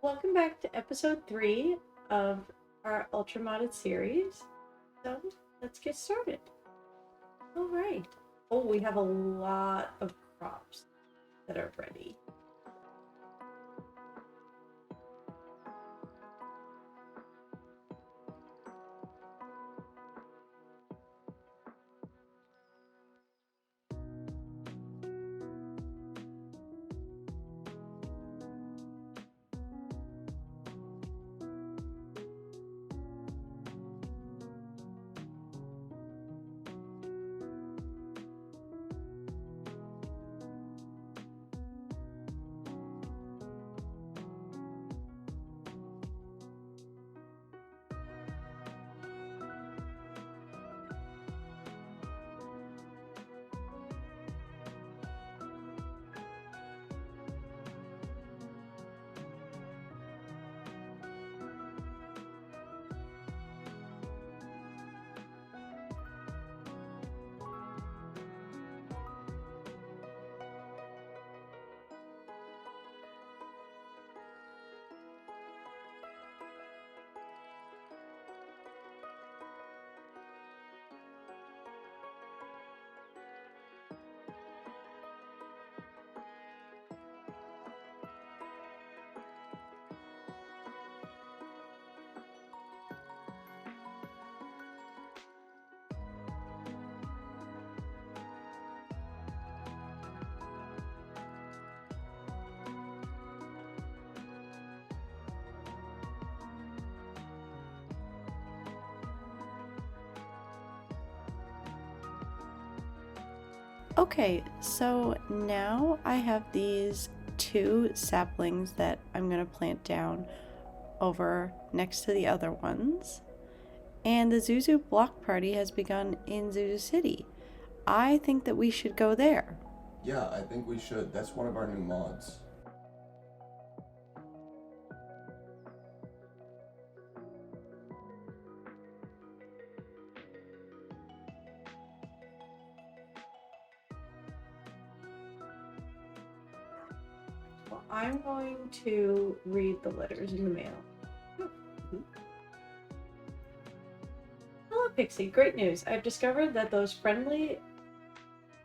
Welcome back to episode 3 of our ultra modded series. So let's get started. Alright. Oh, we have a lot of crops that are ready. Okay, so now I have these 2 saplings that I'm going to plant down over next to the other ones. And the Zuzu Block Party has begun in Zuzu City. I think that we should go there. Yeah, I think we should. That's one of our new mods. Well, I'm going to read the letters in the mail. Hello, Pixie. Great news. I've discovered that those friendly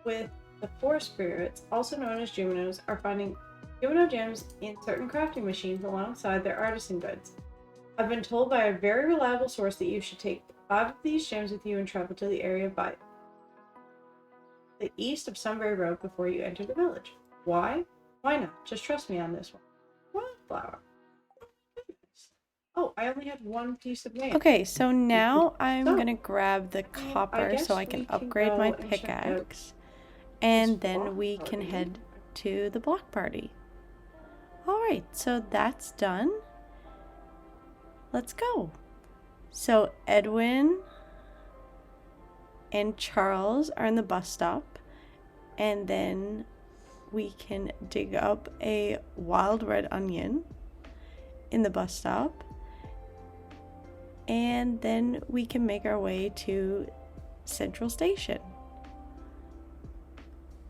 with the forest spirits, also known as Juminos, are finding Jumino gems in certain crafting machines alongside their artisan goods. I've been told by a very reliable source that you should take 5 of these gems with you and travel to the area by the east of Sunbury Road before you enter the village. Why? Why not? Just trust me on this one. Wildflower. Oh, I only had 1 piece of mail. Okay, so now I'm gonna grab the copper so I can upgrade my pickaxe. And then we can head to the block party. Alright, so that's done. Let's go. So Edwin and Charles are in the bus stop. And then we can dig up a wild red onion in the bus stop. And then we can make our way to Central Station.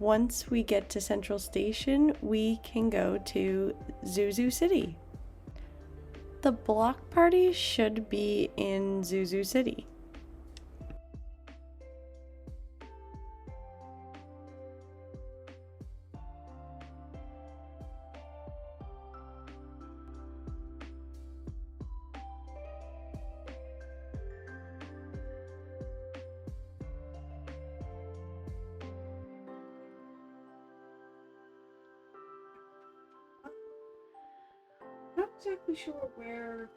Once we get to Central Station, we can go to Zuzu City. The block party should be in Zuzu City. Not exactly sure where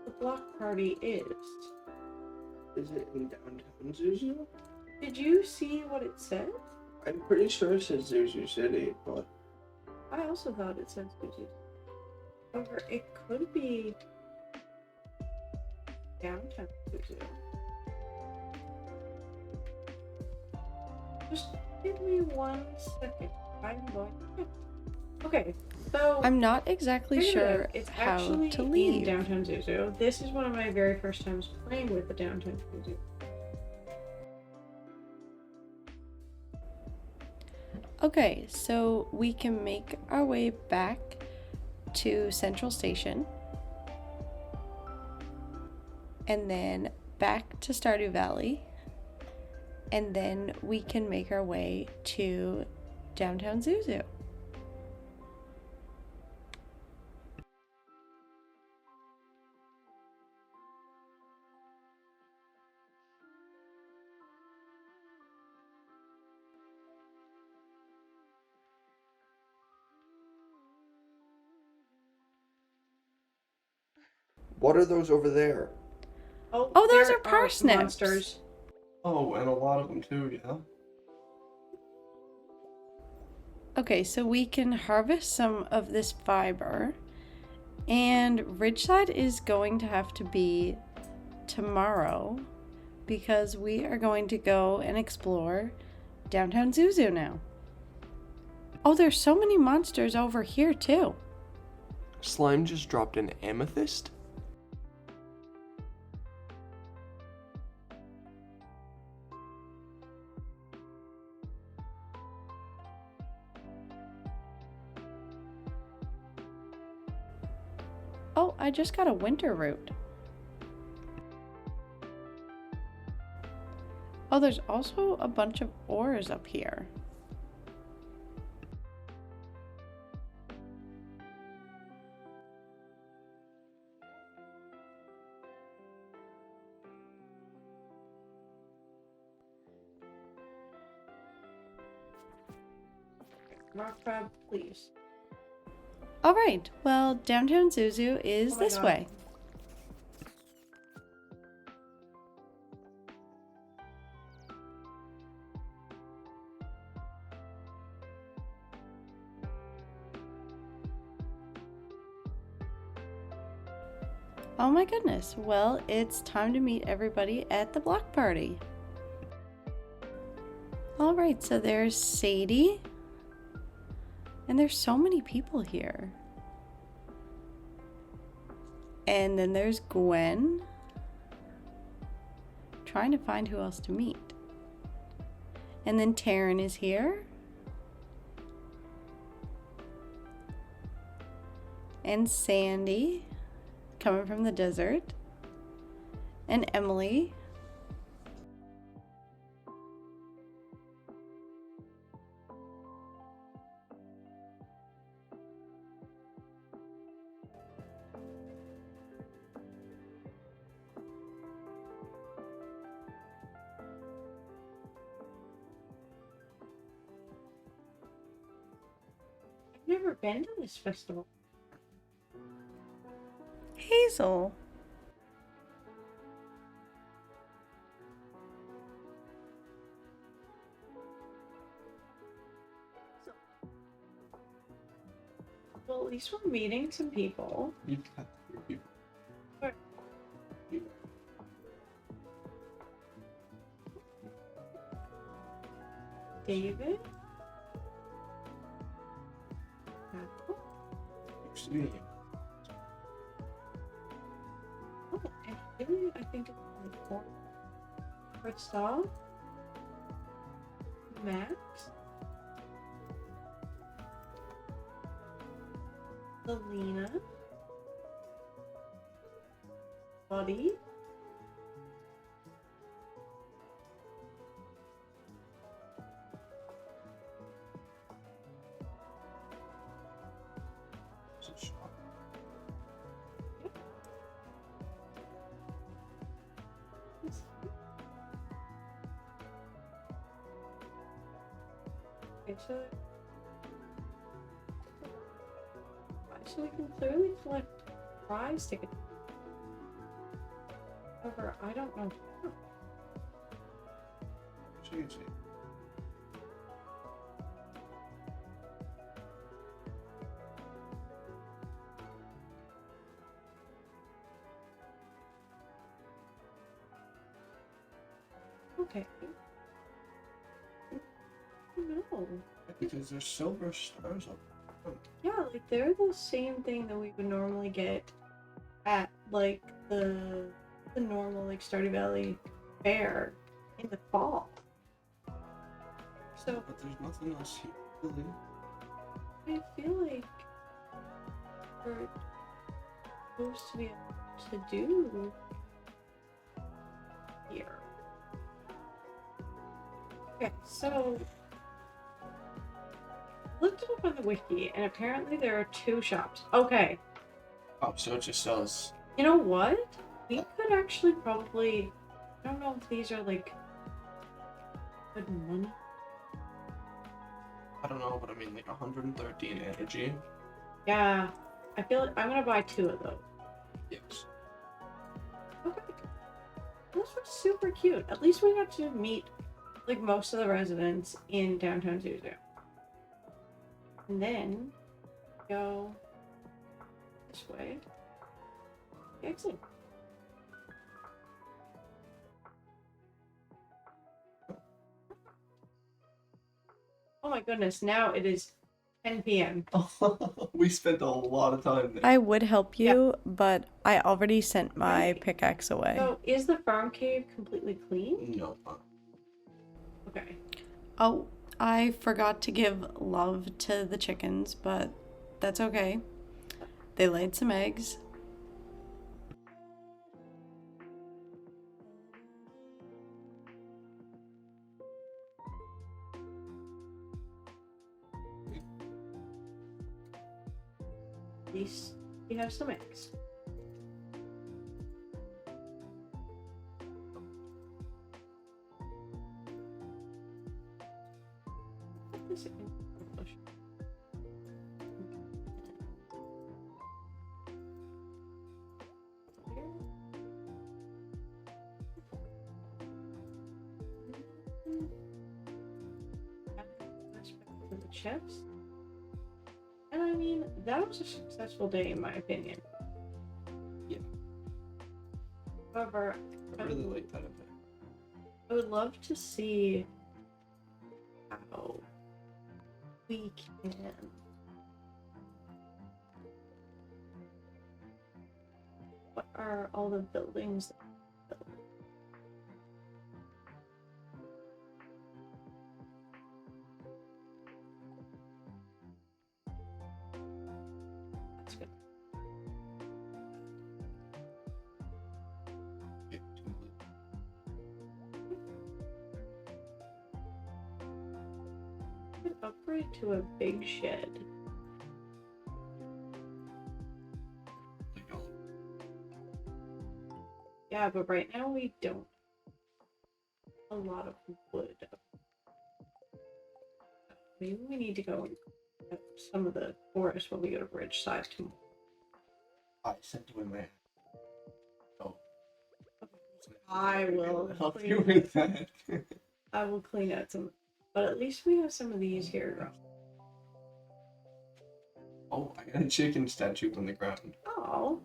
the block party is. Is it in downtown Zuzu? Did you see what it said? I'm pretty sure it says Zuzu City, but I also thought it said Zuzu. However, it could be downtown Zuzu. Just give me 1 second. I'm going to check. Okay, so I'm not exactly sure it's how actually to leave. in downtown Zuzu. This is one of my very first times playing with the downtown Zuzu. Okay, so we can make our way back to Central Station. And then back to Stardew Valley. And then we can make our way to downtown Zuzu. What are those over there? Oh, those there are parsnips. Monsters. Oh, and a lot of them too, yeah? Okay, so we can harvest some of this fiber. And Ridgeside is going to have to be tomorrow because we are going to go and explore downtown Zuzu now. Oh, there's so many monsters over here too. Slime just dropped an amethyst? Oh, I just got a winter root. Oh, there's also a bunch of ores up here. Rock crab, please. Alright, well, downtown Zuzu is Oh my this God. way. Oh my goodness, well, it's time to meet everybody at the block party. Alright, so there's Sadie. And there's so many people here. And then there's Gwen. Trying to find who else to meet. And then Taryn is here. And Sandy, coming from the desert. And Emily. I've never been to this festival. Hazel. Well, at least we're meeting some people. You've got three people. Where? David? Excuse me. Oh, and really, I think it's like four. Crystal? Max? Selena? Buddy? Is it shop? Okay, so we can clearly collect prize tickets. However, I don't know. So you see. Okay. No. Because there's silver stars up front. Yeah, like they're the same thing that we would normally get at like the normal like Stardew Valley fair in the fall. So But there's nothing else here. I feel like we're supposed to be able to do here. Okay, so looked it up on the wiki, and apparently there are 2 shops. Okay. Oh, so it just says. You know what? We could actually probably. I don't know if these are like good money. I don't know, but I mean like 113 energy. Yeah, I feel like I'm gonna buy 2 of those. Yes. Okay. Those were super cute. At least we got to meet like most of the residents in downtown Zuzu. And then go this way. Exit. Oh my goodness, now it is 10 p.m. We spent a lot of time there. I would help you, but I already sent my pickaxe away. So, is the farm cave completely clean? No. Okay. Oh, I forgot to give love to the chickens, but that's okay. They laid some eggs. At least we have some eggs. For the chest. And I mean, that was a successful day in my opinion. Yeah. However, I really like that event. I would love to see how we can what are all the buildings that we built? That's good. Could upgrade to a big shed. Yeah, but right now we don't have a lot of wood. Maybe we need to go and cut some of the forest when we go to Ridgeside tomorrow. I sent you in my. Oh. I will help clean you with that. I will clean out some, but at least we have some of these here. Oh, I got a chicken statue on the ground. Oh.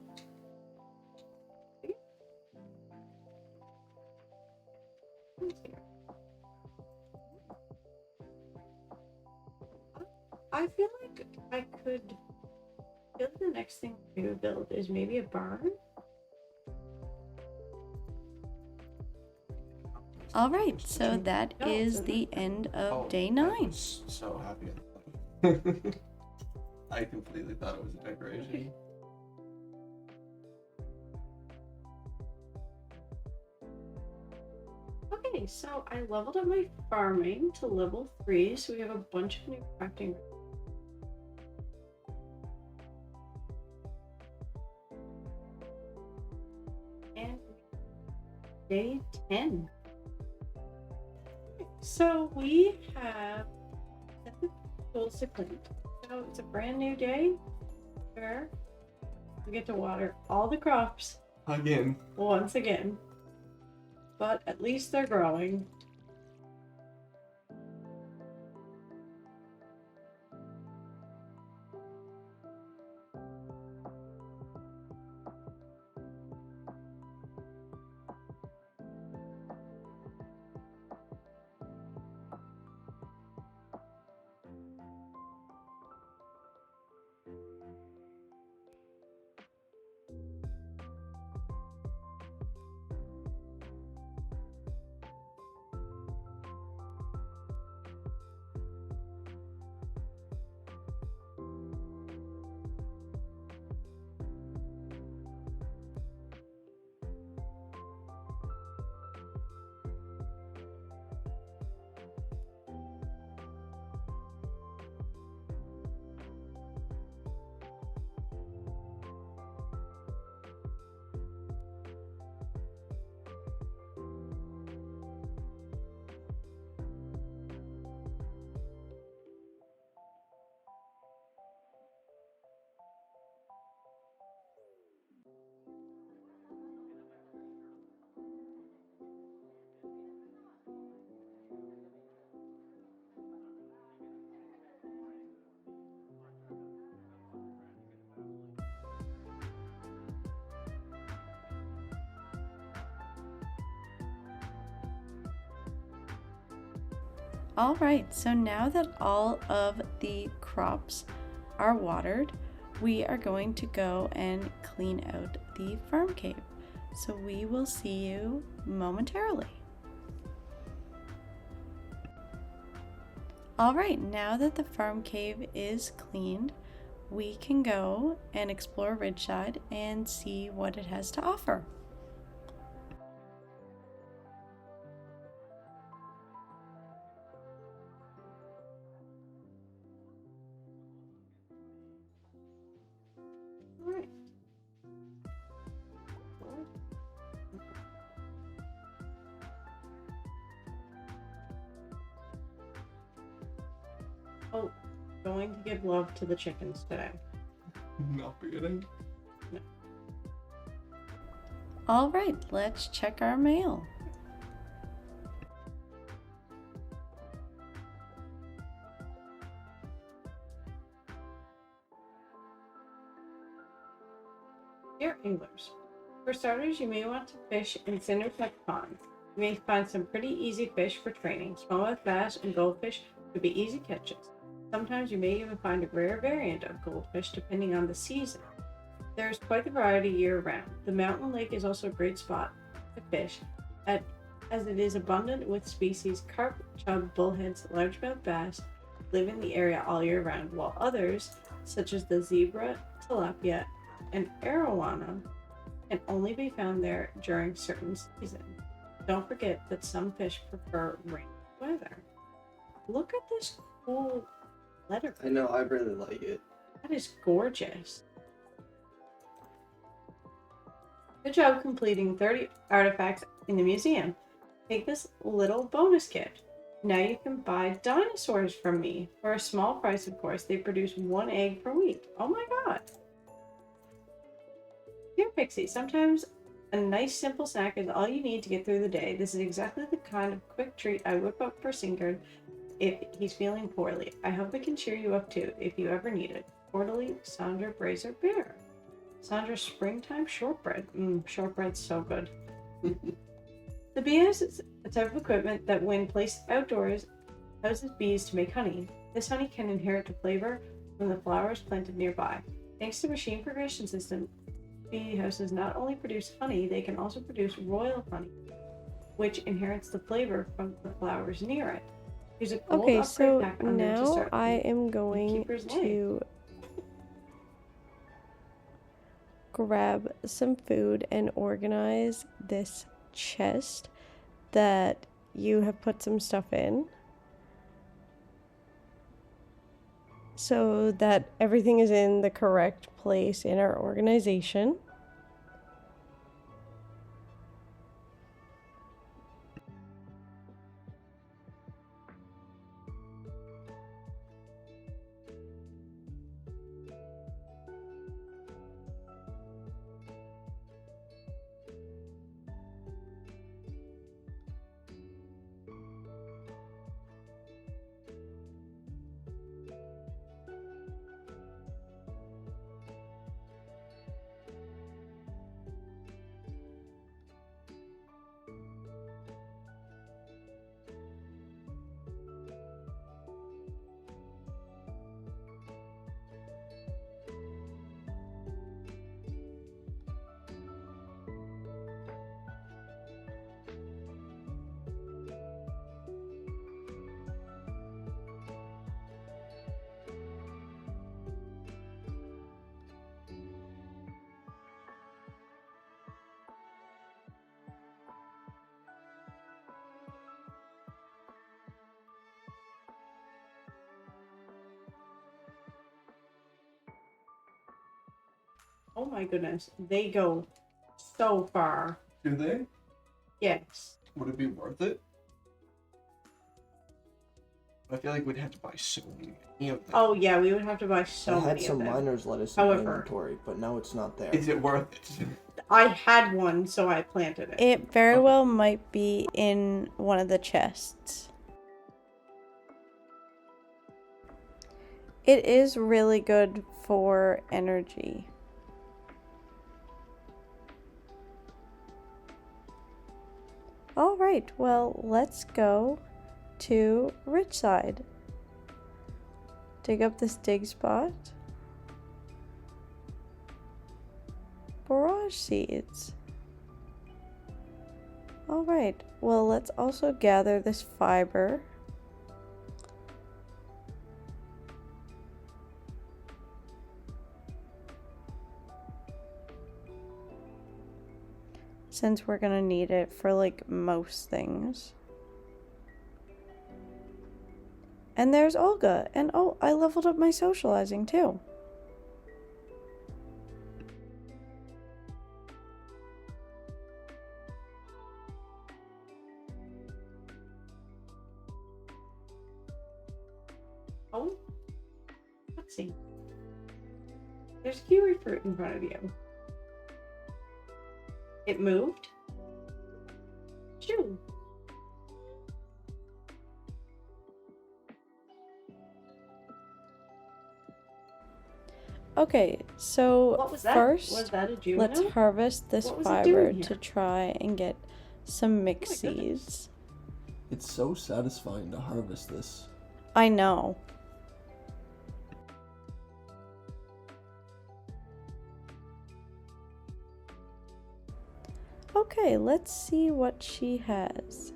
I feel like I could. I feel like the next thing we would build is maybe a barn. All right, so that is the end of day 9. I was so happy. I completely thought it was a decoration. Okay, so I leveled up my farming to level 3, so we have a bunch of new crafting. And day 10. So we have 7 goals to clean. So it's a brand new day where we get to water all the crops Again. once again. But at least they're growing. All right, so now that all of the crops are watered, we are going to go and clean out the farm cave. So we will see you momentarily. All right, now that the farm cave is cleaned, we can go and explore Ridgeside and see what it has to offer. Oh, going to give love to the chickens today. Not beginning. No. All right, let's check our mail. Dear anglers, for starters, you may want to fish in Cindertuck Pond. You may find some pretty easy fish for training. Smallmouth bass and goldfish would be easy catches. Sometimes you may even find a rare variant of goldfish depending on the season. There is quite the variety year-round. The mountain lake is also a great spot to fish, as it is abundant with species carp, chub, bullheads, largemouth bass live in the area all year round, while others, such as the zebra, tilapia, and arowana, can only be found there during certain seasons. Don't forget that some fish prefer rainy weather. Look at this cool letter. I know, I really like it. That is gorgeous. Good job completing 30 artifacts in the museum. Take this little bonus gift. Now you can buy dinosaurs from me. For a small price, of course. They produce 1 egg per week. Oh my god. Dear Pixie, sometimes a nice simple snack is all you need to get through the day. This is exactly the kind of quick treat I whip up for Sigurd if he's feeling poorly. I hope it can cheer you up too, if you ever need it. Cordially, Sandra Brazier Bear. Sandra's springtime shortbread. Shortbread's so good. The beehive is a type of equipment that, when placed outdoors, houses bees to make honey. This honey can inherit the flavor from the flowers planted nearby. Thanks to machine progression system, bee houses not only produce honey, they can also produce royal honey, which inherits the flavor from the flowers near it. There's a gold Okay, upgrade so pack under to now start I am going Keeper's Life. to grab some food and organize this chest that you have put some stuff in, so that everything is in the correct place in our organization. Oh my goodness, they go so far. Do they? Yes. Would it be worth it? I feel like we'd have to buy so many of them. Oh yeah, we would have to buy so I had many some of them. miners lettuce in my However- inventory, but now it's not there. Is it worth it? I had one, so I planted it. It very well might be in one of the chests. It is really good for energy. All right, well, let's go to Ridgeside. Dig up this dig spot. Barrage seeds. Alright, well, let's also gather this fiber. Since we're gonna need it for like most things. And there's Olga, and oh, I leveled up my socializing too. Oh, let's see. There's a kiwi fruit in front of you. It moved? Shoo. Okay, so What was that? first, Was that a juvenile? let's harvest this What was it fiber doing to here? try and get some mixed Oh my goodness. seeds. It's so satisfying to harvest this. I know. Okay, let's see what she has.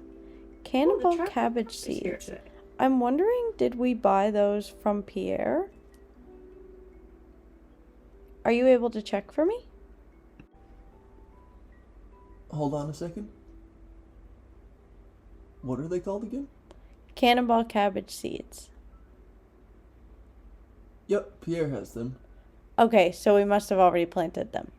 Cannonball trap cabbage is here seeds. today. I'm wondering, did we buy those from Pierre? Are you able to check for me? Hold on a second. What are they called again? Cannonball cabbage seeds. Yep, Pierre has them. Okay, so we must have already planted them.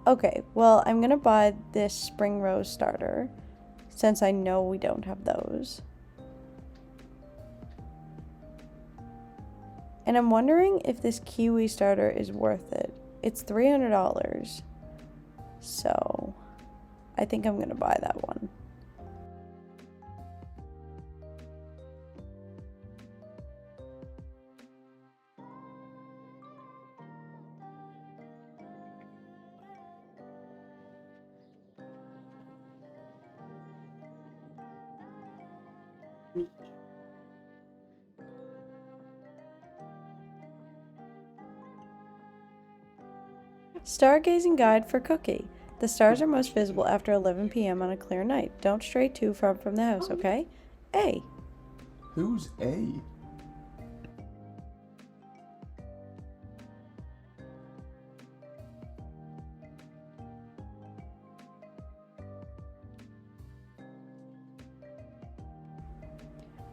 Okay, well, I'm gonna buy this spring rose starter since I know we don't have those. And I'm wondering if this kiwi starter is worth it. It's $300. So, I think I'm gonna buy that one. Stargazing guide for Cookie. The stars are most visible after 11 p.m. on a clear night. Don't stray too far from the house, okay? A. Who's A?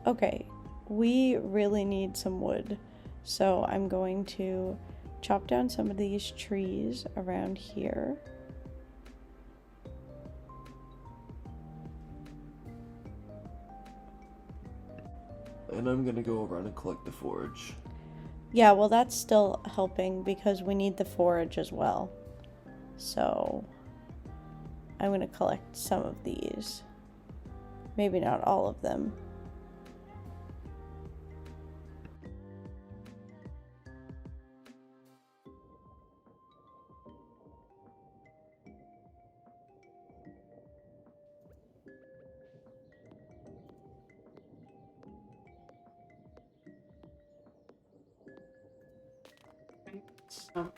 Okay, we really need some wood. So I'm going to chop down some of these trees around here. And I'm gonna go around and collect the forage. Yeah, well, that's still helping because we need the forage as well. So I'm going to collect some of these. Maybe not all of them. So,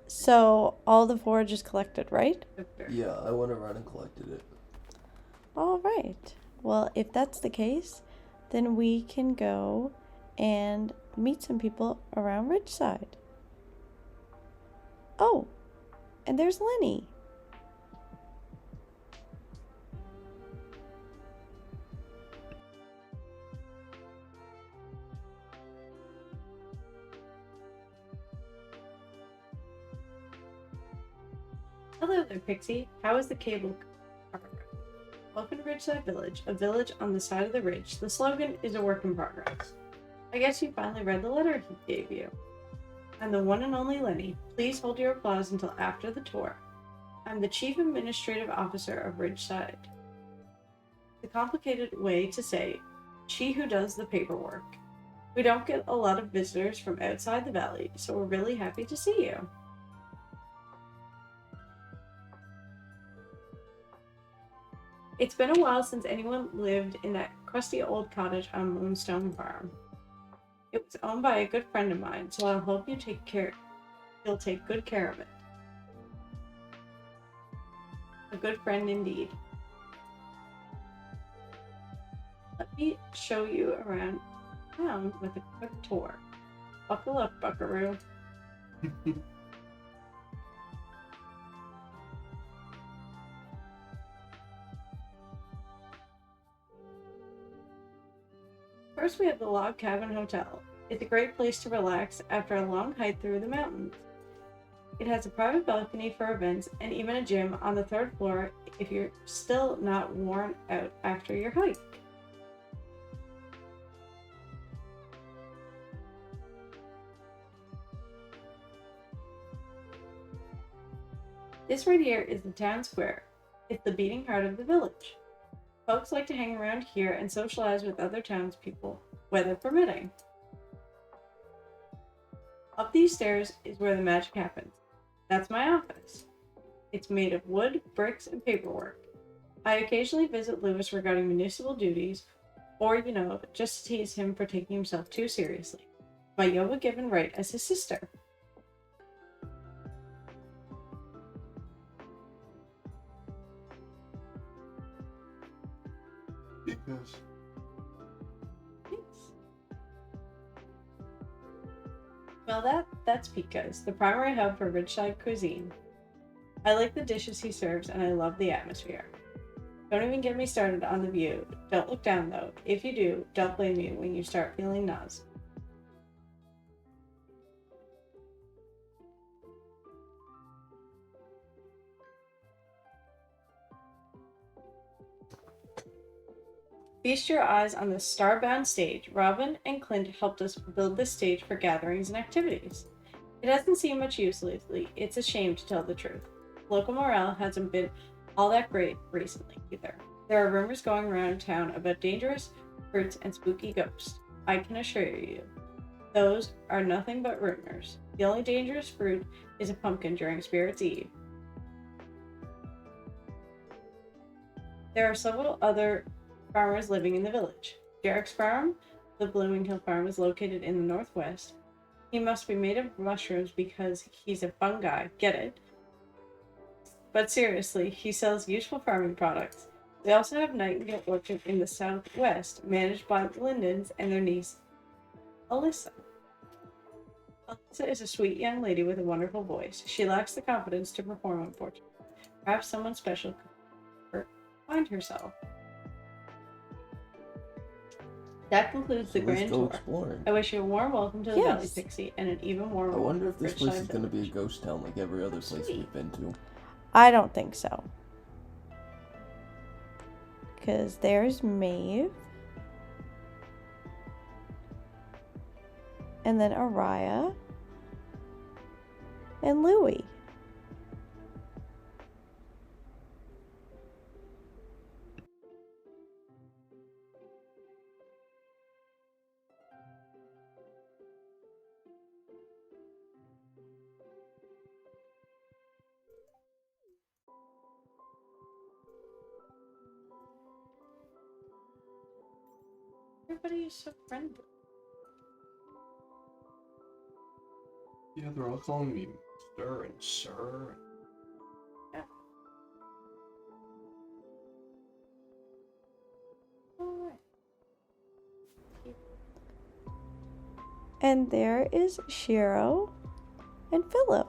So all the forage is collected, right? Yeah, I went around and collected it. All right. Well, if that's the case, then we can go and meet some people around Ridgeside. Oh, and there's Lenny. hello there, Pixie. How is the cable car? Welcome to Ridgeside Village, a village on the side of the ridge. The slogan is a work in progress. I guess you finally read the letter he gave you. I'm the one and only Lenny. Please hold your applause until after the tour. I'm the Chief Administrative Officer of Ridgeside. The complicated way to say, she who does the paperwork. We don't get a lot of visitors from outside the valley, so we're really happy to see you. It's been a while since anyone lived in that crusty old cottage on Moonstone Farm. It was owned by a good friend of mine, so I hope you'll take good care of it. A good friend indeed. Let me show you around town with a quick tour. Buckle up, buckaroo. First, we have the Log Cabin Hotel. It's a great place to relax after a long hike through the mountains. It has a private balcony for events and even a gym on the 3rd floor if you're still not worn out after your hike. This right here is the town square. It's the beating heart of the village. Folks like to hang around here and socialize with other townspeople, weather permitting. Up these stairs is where the magic happens. That's my office. It's made of wood, bricks, and paperwork. I occasionally visit Lewis regarding municipal duties, or, just to tease him for taking himself too seriously. My yoga given right as his sister. Because. Well, that's Pika's, the primary hub for Ridgeside cuisine. I like the dishes he serves, and I love the atmosphere. Don't even get me started on the view. Don't look down, though. If you do, don't blame me when you start feeling nausea. Feast your eyes on the starbound stage. Robin and Clint helped us build this stage for gatherings and activities. It hasn't seen much use lately. It's a shame to tell the truth. Local morale hasn't been all that great recently either. There are rumors going around town about dangerous fruits and spooky ghosts. I can assure you, those are nothing but rumors. The only dangerous fruit is a pumpkin during Spirit's Eve. There are several other farmers living in the village. Derek's farm, the Blooming Hill farm, is located in the northwest. He must be made of mushrooms because he's a fungi, get it? But seriously, he sells useful farming products. They also have Nightingale Orchard in the southwest, managed by the Lindens and their niece, Alyssa. Alyssa is a sweet young lady with a wonderful voice. She lacks the confidence to perform, unfortunately. Perhaps someone special could find herself. That concludes the grand tour. Exploring. I wish you a warm welcome to the Valley Pixie and an even more I wonder if this place is going to be a ghost town like every other place we've been to. I don't think so. Because there's Maeve. And then Araya. And Louie. Everybody is so friendly. Yeah, they're all calling me Mr. and Sir. Yeah. Alright. And there is Shiro and Philip.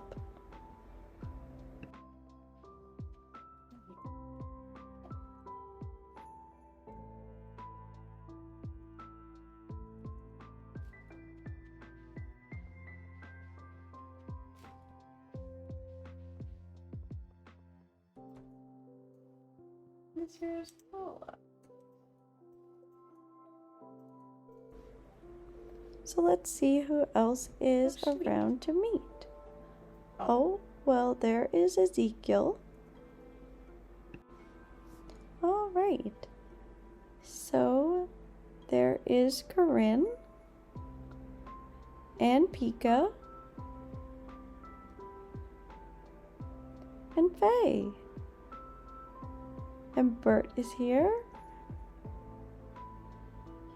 This here's Paula. So let's see who else is around to meet. Oh, well, there is Ezekiel. Alright. So there is Corinne and Pika and Faye. And Bert is here.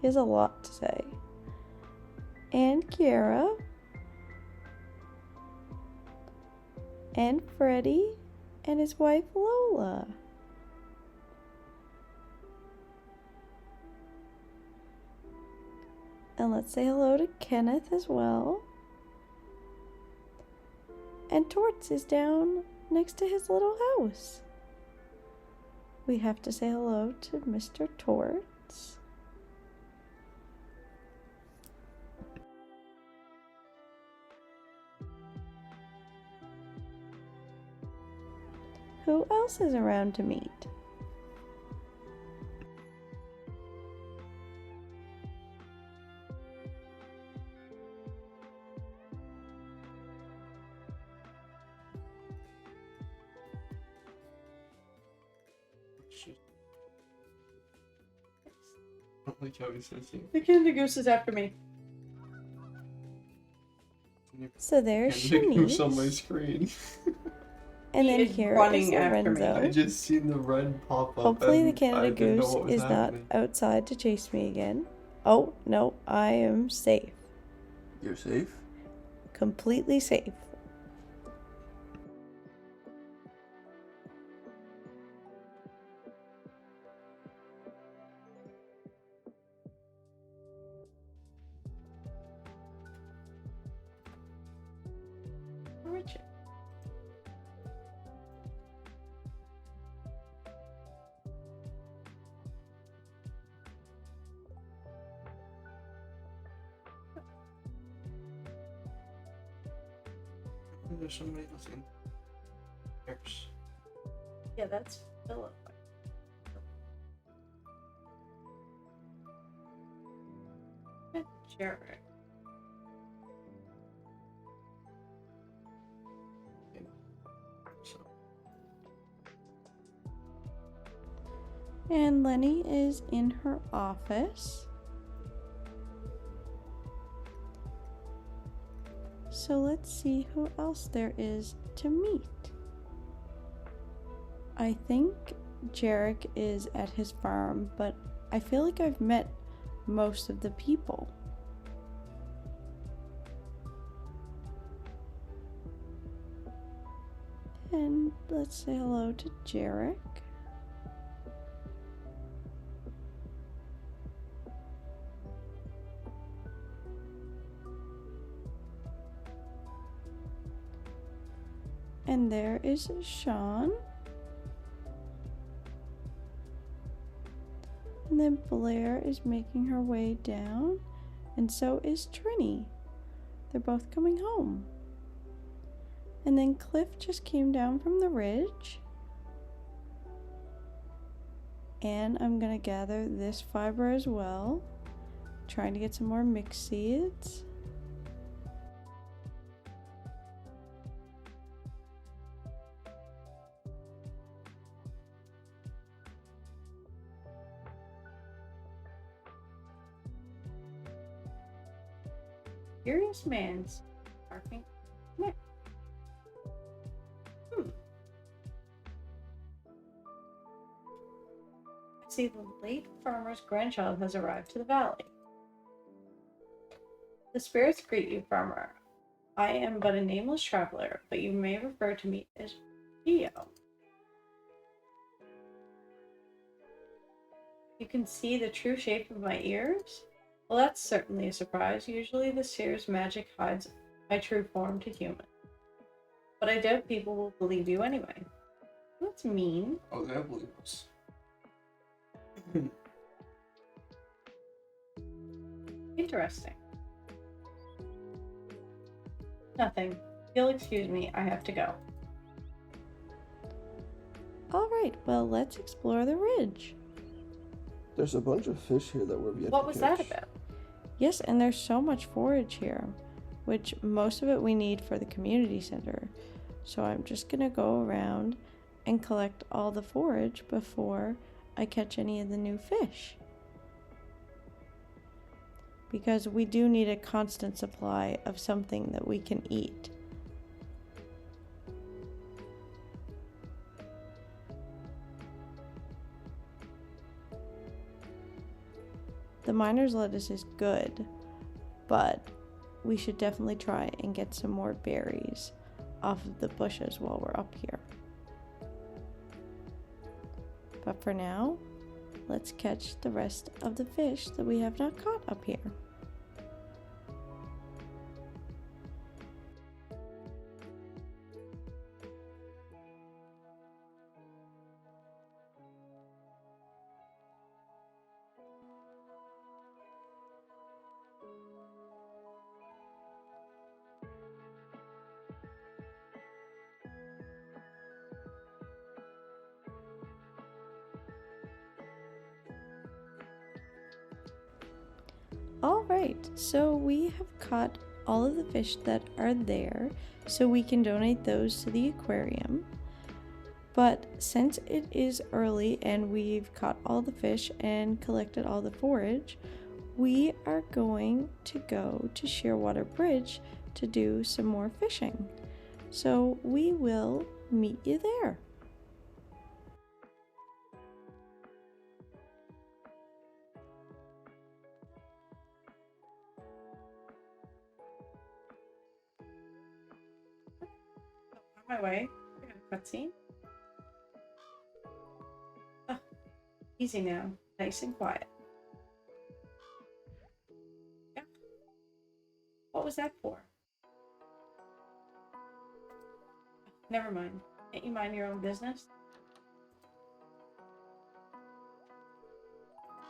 He has a lot to say. And Kiara. And Freddie and his wife Lola. And let's say hello to Kenneth as well. And Torts is down next to his little house. We have to say hello to Mr. Torts. Who else is around to meet? I don't like how he says it. The Candy Goose is after me. So there's Shanice on my Shanice. screen. And then He is here running is after me. I Lorenzo. just seen the red pop up. Hopefully the and I Canada didn't know Goose what was is happening. not outside to chase me again. Oh, no, I am safe. You're safe? Completely safe. Richard. There's somebody listening. There's Yeah, that's Philip. And Jared. so. And Lenny is in her office. So let's see who else there is to meet. I think Jarek is at his farm, but I feel like I've met most of the people. And let's say hello to Jarek. And there is Sean. And then Blair is making her way down. And so is Trini. They're both coming home. And then Cliff just came down from the ridge. And I'm going to gather this fiber as well. Trying to get some more mixed seeds. Curious man's barking. Come here. I see the late farmer's grandchild has arrived to the valley. The spirits greet you, farmer. I am but a nameless traveler, but you may refer to me as Geo. You can see the true shape of my ears? Well, that's certainly a surprise. Usually the seer's magic hides my true form to human. But I doubt people will believe you anyway. That's mean. Oh, they believe us. Interesting. Nothing. You'll excuse me, I have to go. Alright, well, let's explore the ridge. There's a bunch of fish here that we've yet What to was catch. that about? Yes, and there's so much forage here, which most of it we need for the community center. So I'm just gonna go around and collect all the forage before I catch any of the new fish. Because we do need a constant supply of something that we can eat. The miner's lettuce is good, but we should definitely try and get some more berries off of the bushes while we're up here. But for now, let's catch the rest of the fish that we have not caught up here. Alright, so we have caught all of the fish that are there, so we can donate those to the aquarium. But since it is early and we've caught all the fish and collected all the forage, we are going to go to Shearwater Bridge to do some more fishing. So we will meet you there. On my way. I got a cutscene. Oh, easy now. Nice and quiet. Yeah. What was that for? Never mind. Can't you mind your own business?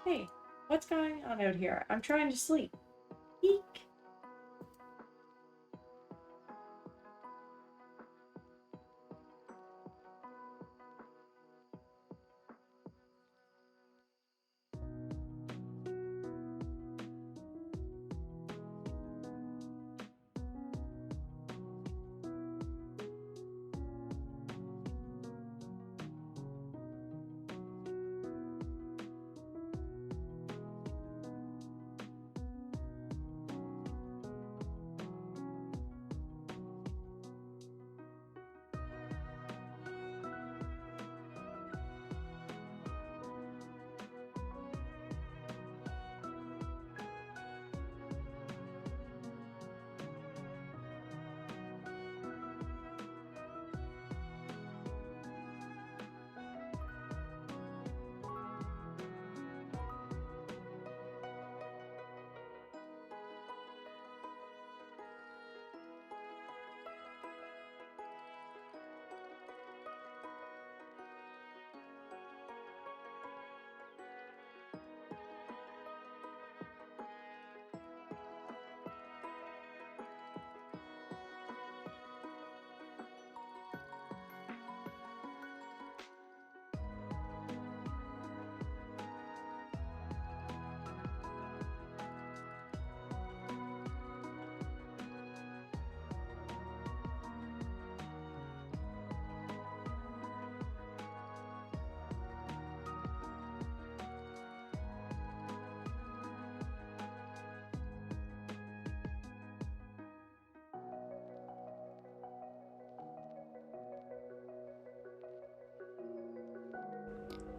Hey, what's going on out here? I'm trying to sleep. Eek.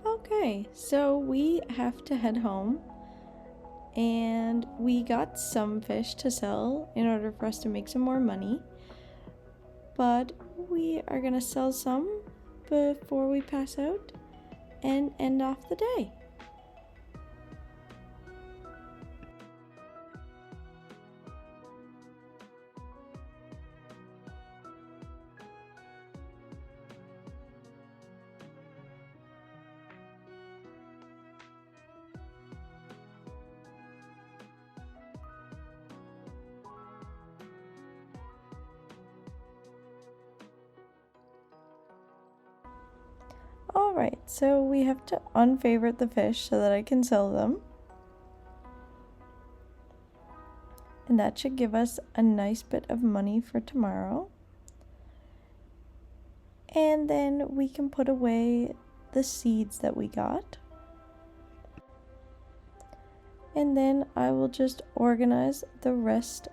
Okay, so we have to head home, and we got some fish to sell in order for us to make some more money, but we are gonna sell some before we pass out and end off the day. Alright, so we have to unfavorite the fish so that I can sell them. And that should give us a nice bit of money for tomorrow. And then we can put away the seeds that we got. And then I will just organize the rest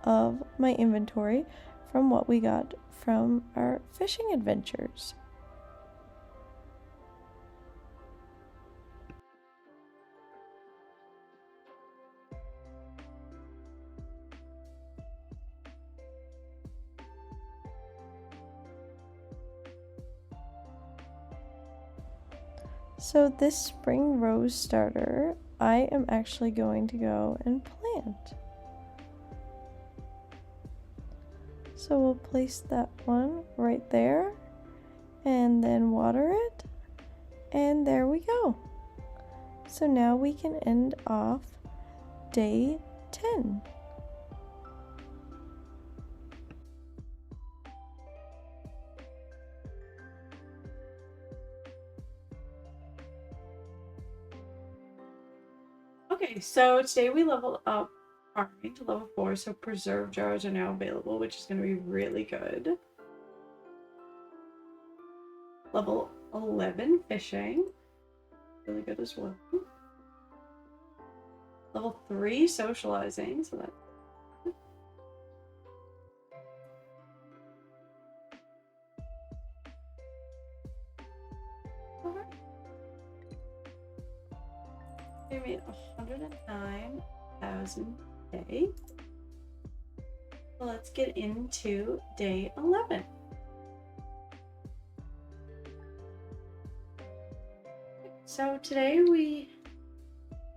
of my inventory from what we got from our fishing adventures. So this spring rose starter, I am actually going to go and plant. So we'll place that one right there and then water it, and there we go. So now we can end off day 10. Okay, so today we leveled up farming to level 4, so preserve jars are now available, which is going to be really good. Level 11 fishing, really good as well. Level 3 socializing, so that's good. Alright. We made 109,000 a day. So let's get into day 11. So today we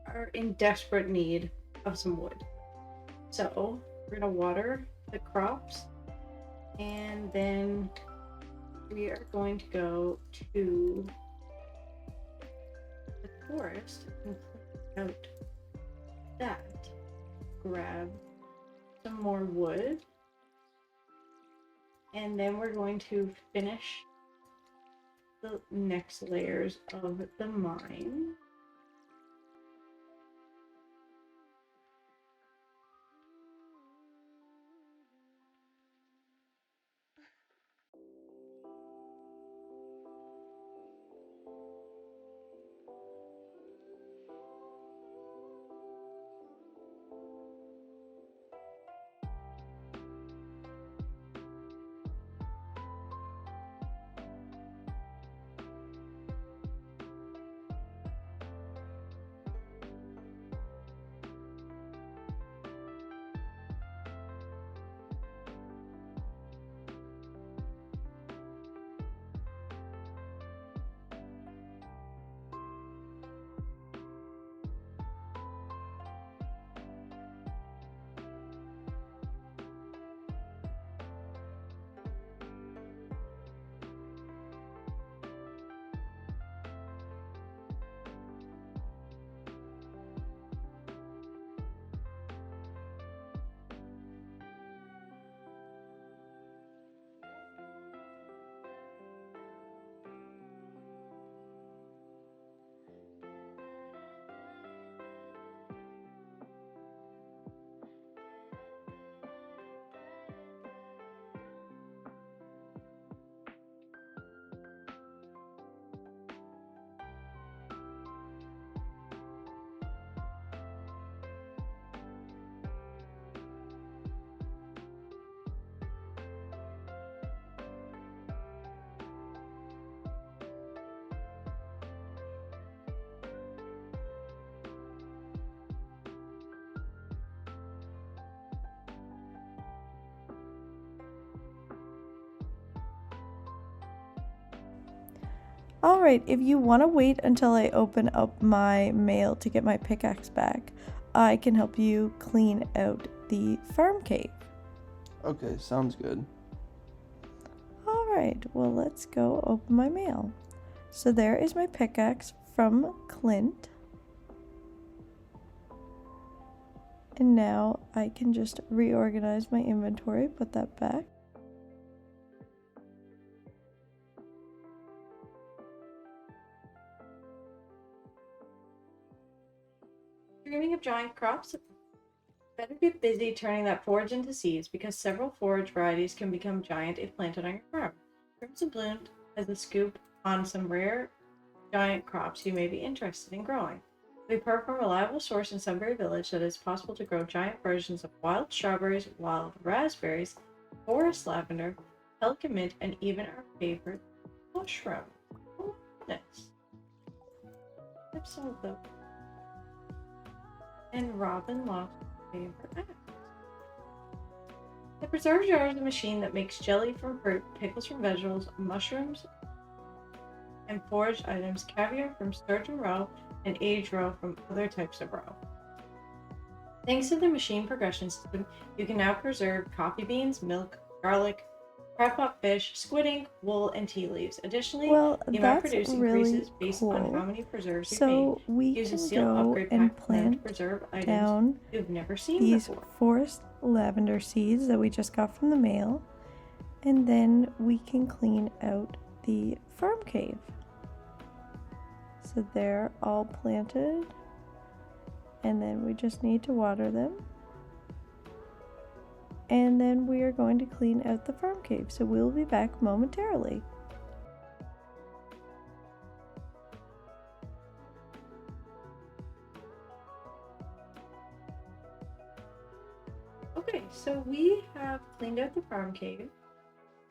are in desperate need of some wood. So we're gonna water the crops, and then we are going to go to the forest and clean out that, grab some more wood, and then we're going to finish the next layers of the mine. Alright, if you want to wait until I open up my mail to get my pickaxe back, I can help you clean out the farm cave. Okay, sounds good. Alright, well let's go open my mail. So there is my pickaxe from Clint. And now I can just reorganize my inventory, put that back. Dreaming of giant crops? Better get busy turning that forage into seeds, because several forage varieties can become giant if planted on your farm. Crimson Bloom has a scoop on some rare giant crops you may be interested in growing. We've heard from a reliable source in Sunbury Village that it's possible to grow giant versions of wild strawberries, wild raspberries, forest lavender, pelican mint, and even our favorite mushroom. Oh, goodness. Have some of those. And Robin lost her favorite act. The preserve jar is a machine that makes jelly from fruit, pickles from vegetables, mushrooms and foraged items, caviar from sturgeon roe, and aged roe from other types of roe. Thanks to the machine progression system, you can now preserve coffee beans, milk, garlic, crab pot fish, squid ink, wool, and tea leaves. Additionally, the amount produced increases based on how many preserves you so made. we Use a can sealed go upgrade and pack to plant preserve items down you've never seen these before. forest lavender seeds that we just got from the mail, and then we can clean out the farm cave. So they're all planted, and then we just need to water them, and then we are going to clean out the farm cave. So we'll be back momentarily. Okay, so we have cleaned out the farm cave.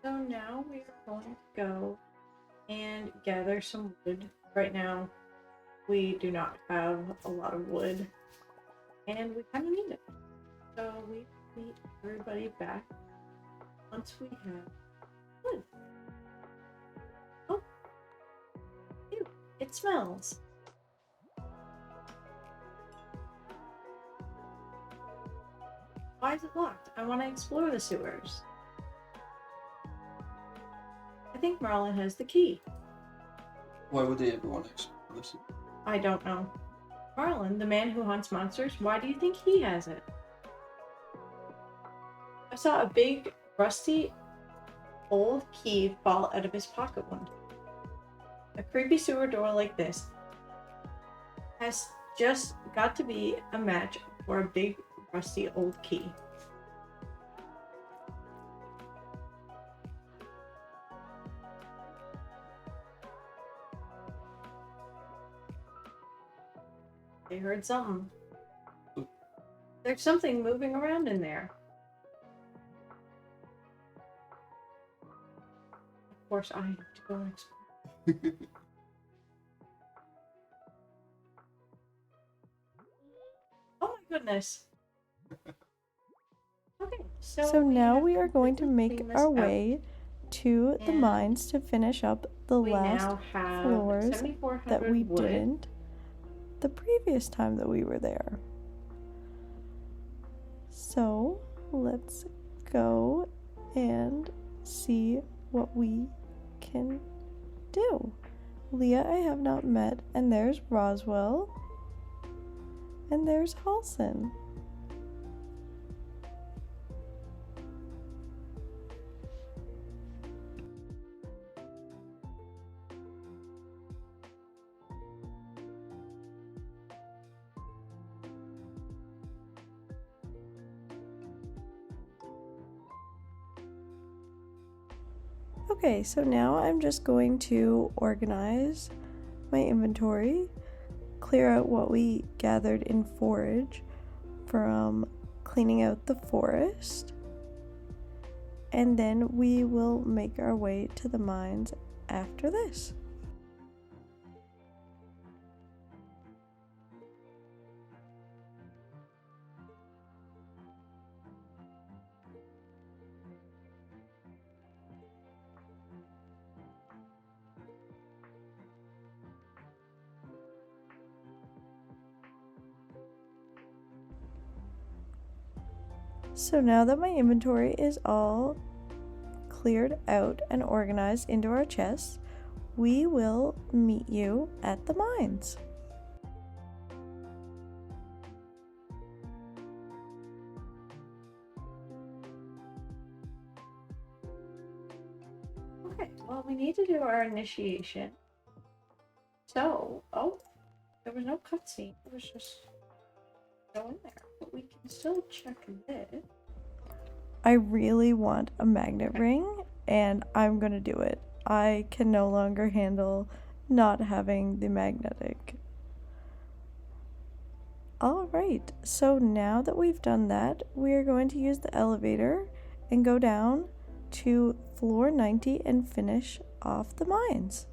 So now we are going to go and gather some wood. Right now, we do not have a lot of wood, and we kind of need it. So we meet everybody back once we have wood. Oh, ew, it smells. Why is it locked? I want to explore the sewers. I think Marlon has the key. Why would they ever want to explore this? I don't know. Marlon, the man who hunts monsters, why do you think he has it? I saw a big, rusty, old key fall out of his pocket one day. A creepy sewer door like this has just got to be a match for a big, rusty old key. They heard something. There's something moving around in there. Of course, I have to go and explore. Oh my goodness. Okay, So now we are going to make our way to the mines to finish up the last floors that we didn't the previous time that we were there. So let's go and see what we can do. Leah I have not met, and there's Roswell, and there's Halson. Okay, so now I'm just going to organize my inventory, clear out what we gathered in forage from cleaning out the forest, and then we will make our way to the mines after this. So now that my inventory is all cleared out and organized into our chests, we will meet you at the mines. Okay, well, we need to do our initiation. So, oh, there was no cutscene. It was just go in there. But we can still check this. I really want a magnet ring, and I'm gonna do it. I can no longer handle not having the magnetic Alright, so now that we've done that, we're going to use the elevator and go down to floor 90 and finish off the mines.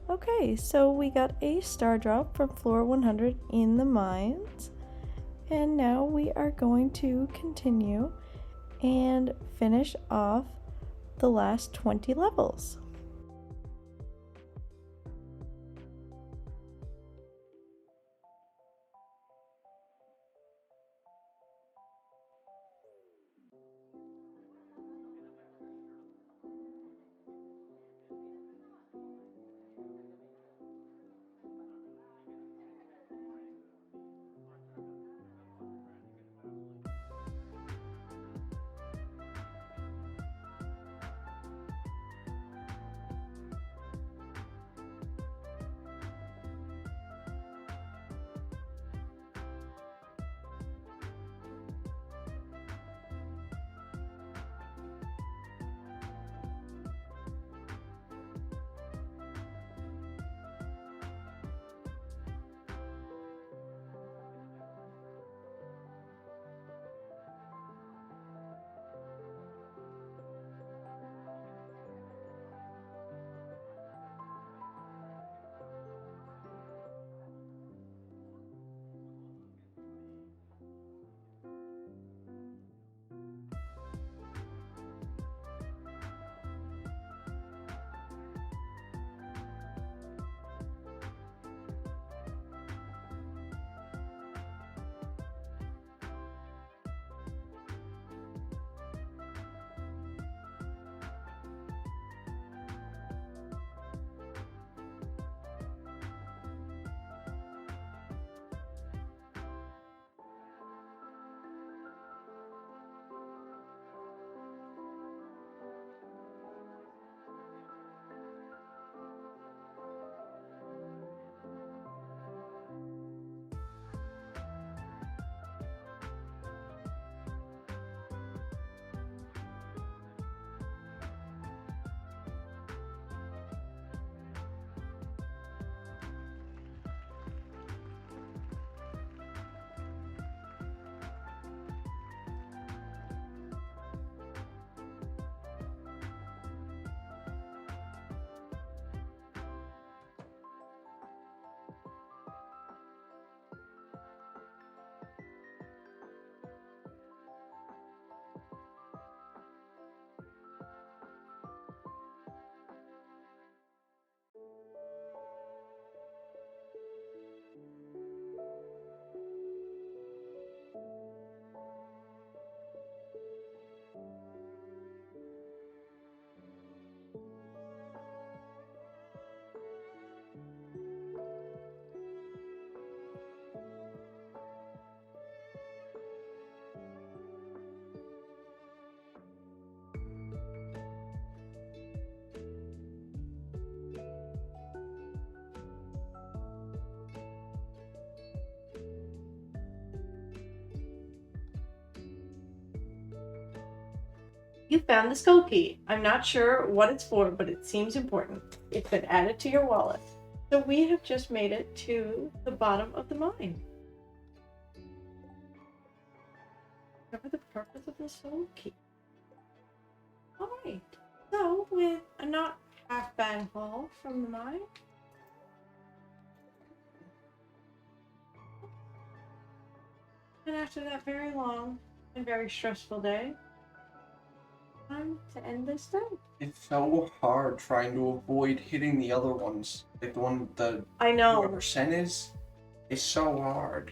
Okay, so we got a star drop from floor 100 in the mines, and now we are going to continue and finish off the last 20 levels. You found the skull key. I'm not sure what it's for, but it seems important. It's been added to your wallet. So we have just made it to the bottom of the mine. Discover the purpose of the soul key. Alright. So, with a not half bad haul from the mine, and after that very long and very stressful day, time to end this day. It's so hard trying to avoid hitting the other ones. Like the one with the I know. whoever Sen is. It's so hard.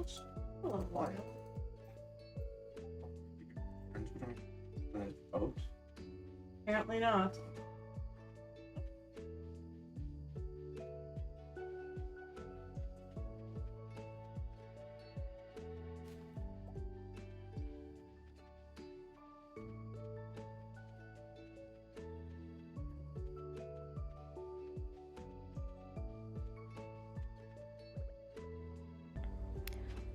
It's A little while. boat. Apparently not.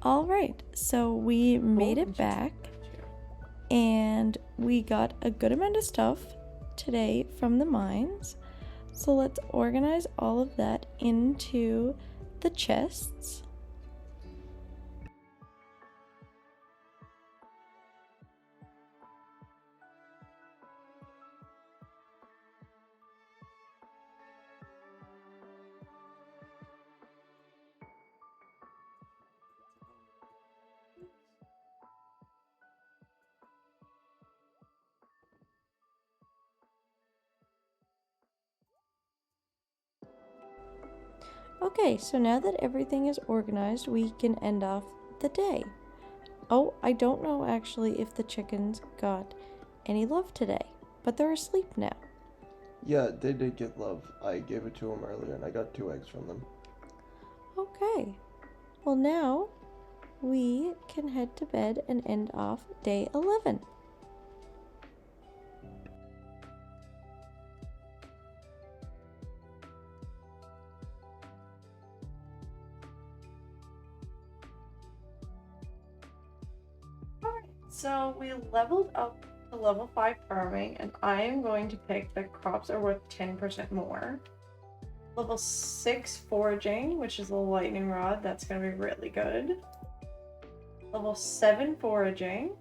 All right, so we made it back and we got a good amount of stuff today from the mines. So let's organize all of that into the chests. Okay, so now that everything is organized, we can end off the day. Oh, I don't know actually if the chickens got any love today, but they're asleep now. Yeah, they did get love. I gave it to them earlier and I got 2 eggs from them. Okay, well now we can head to bed and end off day 11. So we leveled up to level 5 farming, and I am going to pick that crops are worth 10% more. Level 6 foraging, which is the lightning rod, that's going to be really good. Level 7 foraging.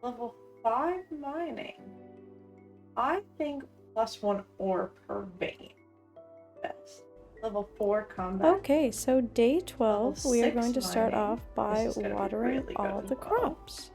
Level 5 mining. I think +1 ore per vein. Best. Level 4 combat. Okay, so day 12, we are going to start mining. off by This is gonna be watering really good all as the well. crops.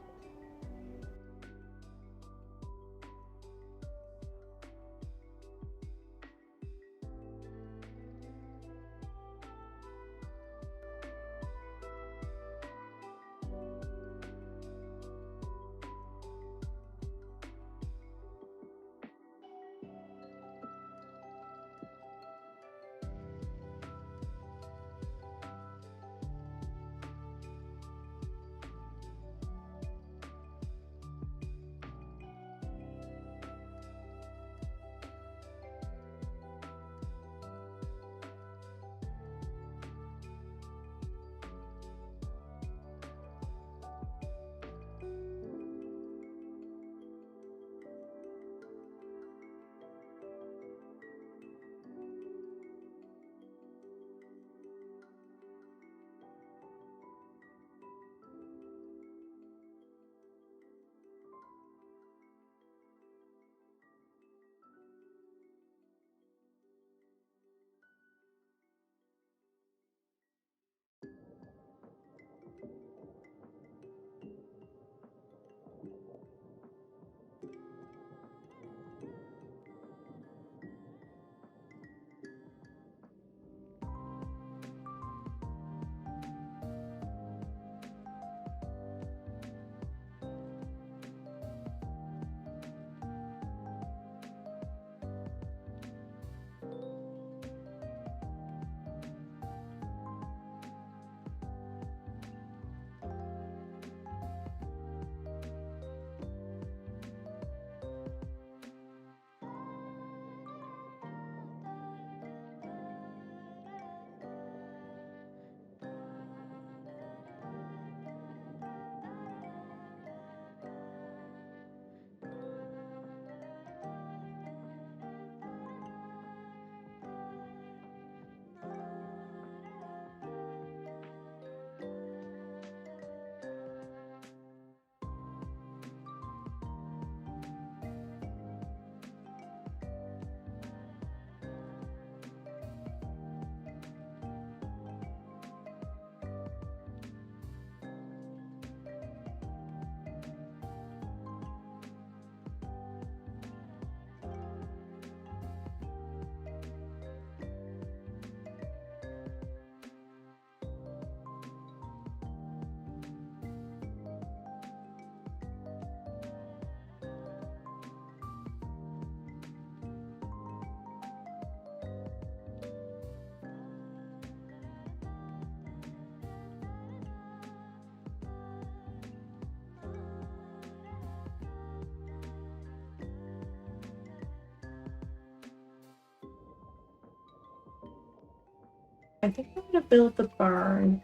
I think I'm gonna build the barn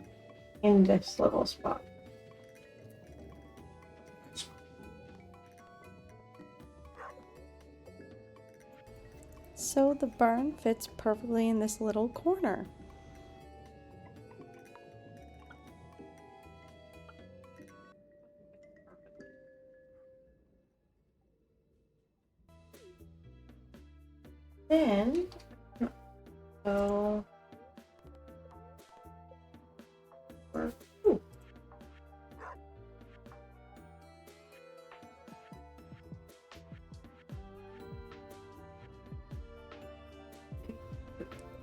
in this little spot. So the barn fits perfectly in this little corner. Then, so, ooh.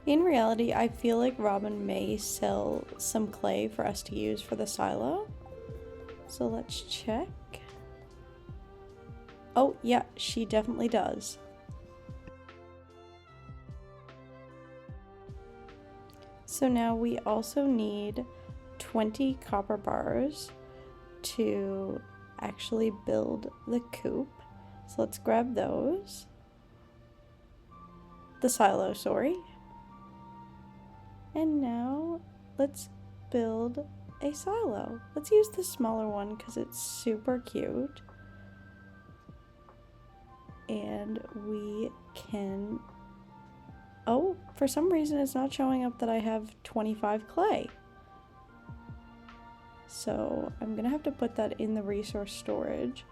In reality, I feel like Robin may sell some clay for us to use for the silo. So let's check. Oh, yeah, she definitely does. So now we also need 20 copper bars to actually build the coop. So let's grab those. The silo, sorry. And now let's build a silo. Let's use the smaller one because it's super cute. And we can... Oh, for some reason it's not showing up that I have 25 clay. So I'm gonna have to put that in the resource storage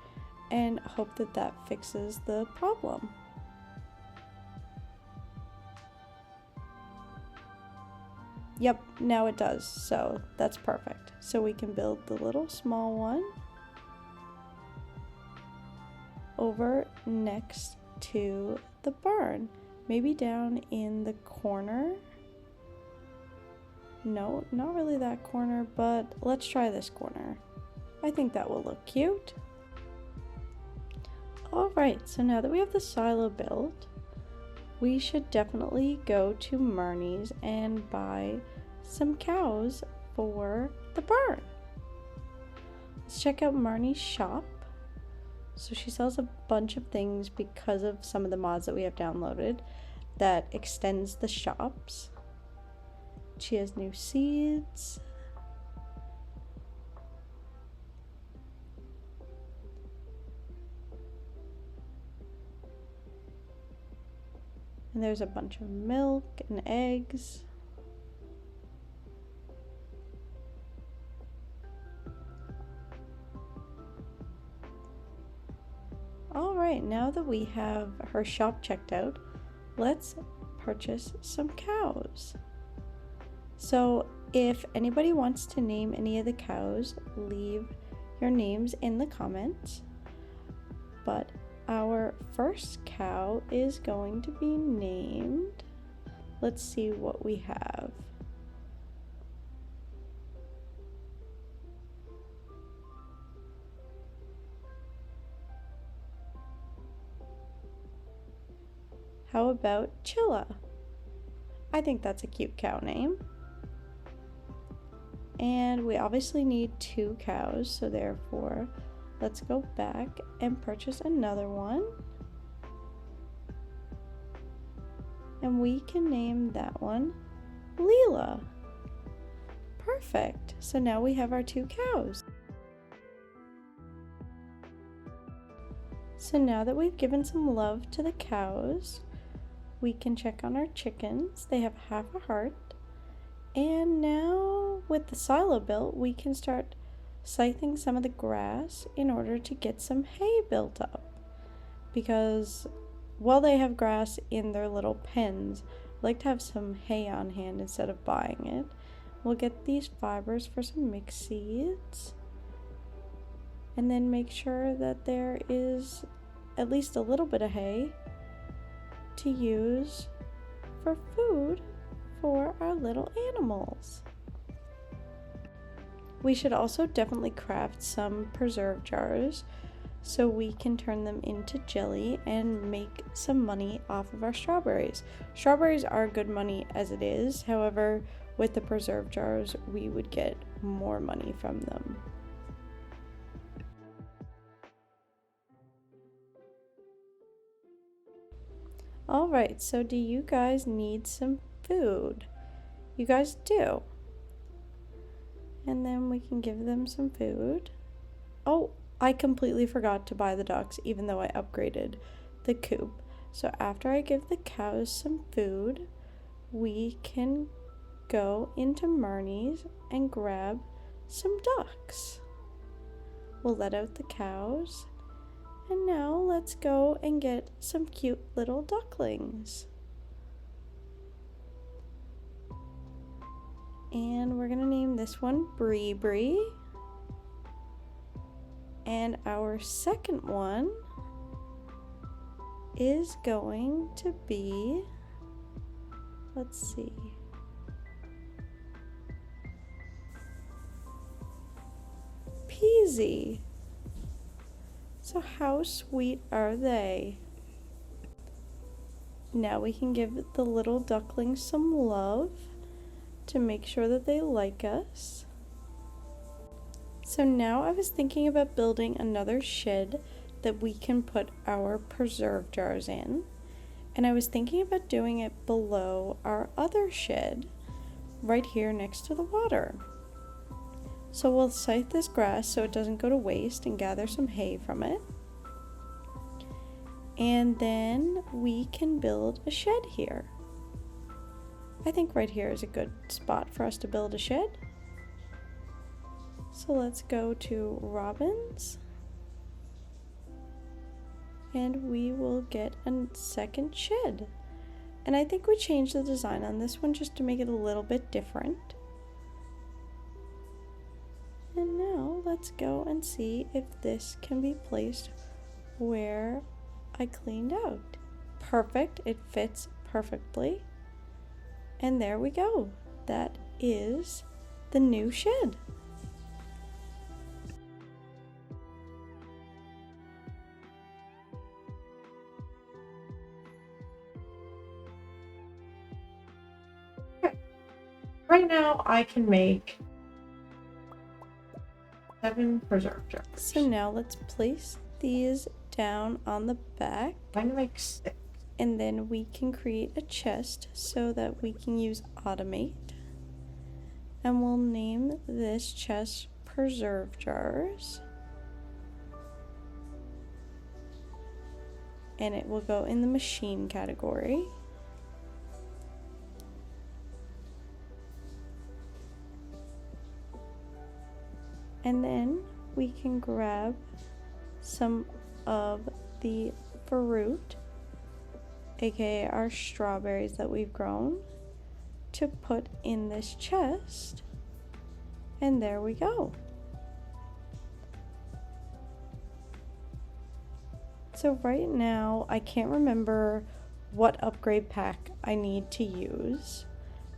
and hope that that fixes the problem. Yep, now it does, so that's perfect. So we can build the little small one over next to the barn. Maybe down in the corner. No, not really that corner, but let's try this corner. I think that will look cute. Alright, so now that we have the silo built, we should definitely go to Marnie's and buy some cows for the barn. Let's check out Marnie's shop. So she sells a bunch of things because of some of the mods that we have downloaded that extends the shops. She has new seeds. And there's a bunch of milk and eggs. Alright, now that we have her shop checked out, let's purchase some cows. So if anybody wants to name any of the cows, leave your names in the comments. But our first cow is going to be named, let's see what we have. How about Chilla? I think that's a cute cow name. And we obviously need 2 cows, so therefore let's go back and purchase another one. And we can name that one Leela. Perfect. So now we have our 2 cows. So now that we've given some love to the cows, we can check on our chickens. They have half a heart. And now with the silo built, we can start scything some of the grass in order to get some hay built up. Because while they have grass in their little pens, I like to have some hay on hand instead of buying it. We'll get these fibers for some mixed seeds. And then make sure that there is at least a little bit of hay to use for food for our little animals. We should also definitely craft some preserve jars so we can turn them into jelly and make some money off of our strawberries. Strawberries are good money as it is, however, with the preserve jars we would get more money from them. Alright, so do you guys need some food? you guys do. And then we can give them some food. Oh, I completely forgot to buy the ducks, even though I upgraded the coop. So after I give the cows some food, we can go into Marnie's and grab some ducks. We'll let out the cows. And now let's go and get some cute little ducklings. And we're gonna name this one Bree Bree. And our second one is going to be, let's see. Peasy. So how sweet are they? Now we can give the little ducklings some love to make sure that they like us. So now I was thinking about building another shed that we can put our preserve jars in. And I was thinking about doing it below our other shed, right here next to the water. So we'll scythe this grass so it doesn't go to waste and gather some hay from it. And then we can build a shed here. I think right here is a good spot for us to build a shed. So let's go to Robin's. And we will get a second shed. And I think we changed the design on this one just to make it a little bit different. And now let's go and see if this can be placed where I cleaned out. Perfect, it fits perfectly. And there we go. That is the new shed. Right now, I can make 7 preserve jars. So now let's place these down on the back. I'm going to make 6. And then we can create a chest so that we can use automate. And we'll name this chest preserve jars. And it will go in the machine category. And then we can grab some of the fruit, aka our strawberries that we've grown, to put in this chest. And there we go. So right now, I can't remember what upgrade pack I need to use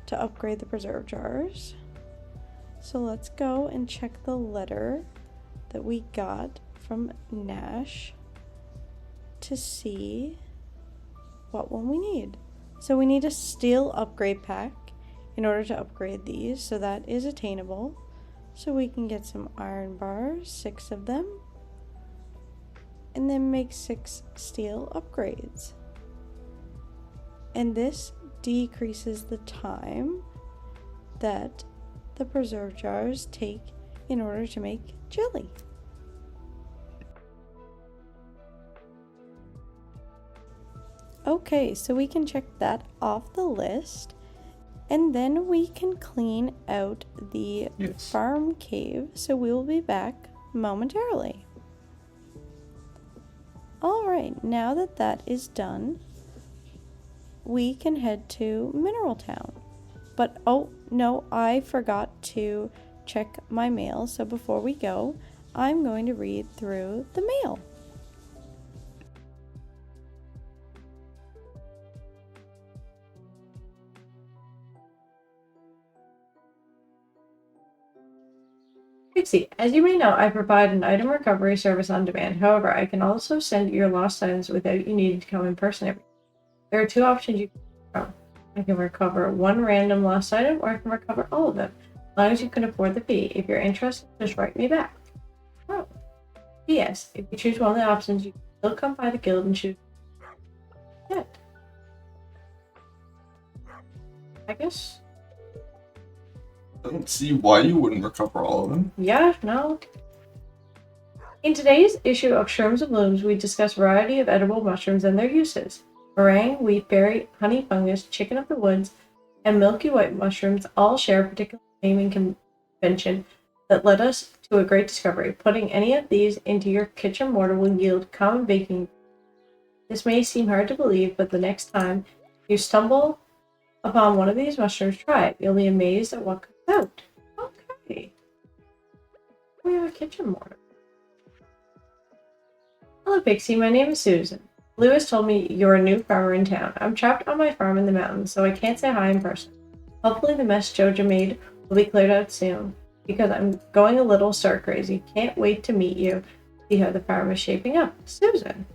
to upgrade the preserve jars. So let's go and check the letter that we got from Nash to see what one we need. So we need a steel upgrade pack in order to upgrade these, so that is attainable. So we can get some iron bars, 6 of them, and then make 6 steel upgrades. And this decreases the time that the preserve jars take in order to make jelly. Okay, so we can check that off the list, and then we can clean out the farm cave, so we will be back momentarily. Alright, now that that is done, we can head to Mineral Town. But oh no, I forgot to check my mail, so before we go, I'm going to read through the mail. Trixie, as you may know, I provide an item recovery service on demand. However, I can also send your lost items without you needing to come in person every day. There are 2 options you can choose from. I can recover 1 random lost item, or I can recover all of them, as long as you can afford the fee. If you're interested, just write me back. Oh. P.S. If you choose one of the options, you can still come by the guild and choose. Yeah. I guess I don't see why you wouldn't recover all of them. Yeah, no. In today's issue of Shrooms and Blooms, we discuss a variety of edible mushrooms and their uses. Meringue, wheatberry, honey fungus, chicken of the woods, and milky white mushrooms all share a particular naming convention that led us to a great discovery. Putting any of these into your kitchen mortar will yield common baking. This may seem hard to believe, but the next time you stumble upon one of these mushrooms, try it. You'll be amazed at what comes out. Okay. We have a kitchen mortar. Hello, Pixie. My name is Susan. Lewis told me you're a new farmer in town. I'm trapped on my farm in the mountains, so I can't say hi in person. Hopefully the mess Joja made will be cleared out soon, because I'm going a little stir crazy. Can't wait to meet you. See how the farm is shaping up. Susan.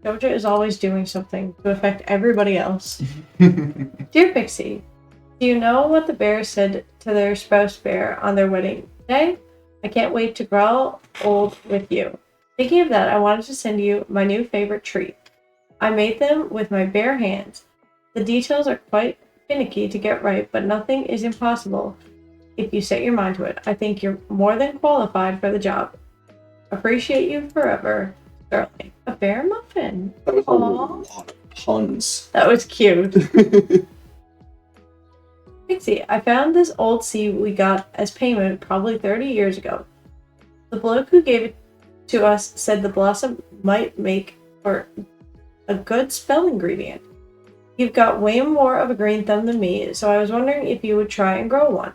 Joja is always doing something to affect everybody else. Dear Pixie, do you know what the bears said to their spouse bear on their wedding day? I can't wait to grow old with you. Thinking of that, I wanted to send you my new favorite treat. I made them with my bare hands. The details are quite finicky to get right, but nothing is impossible if you set your mind to it. I think you're more than qualified for the job. Appreciate you forever, Sterling. A bear muffin. That was a Aww. lot of puns. That was cute. Pixie, I found this old seed we got as payment probably 30 years ago. The bloke who gave it to us said the blossom might make for a good spell ingredient. You've got way more of a green thumb than me, so I was wondering if you would try and grow one.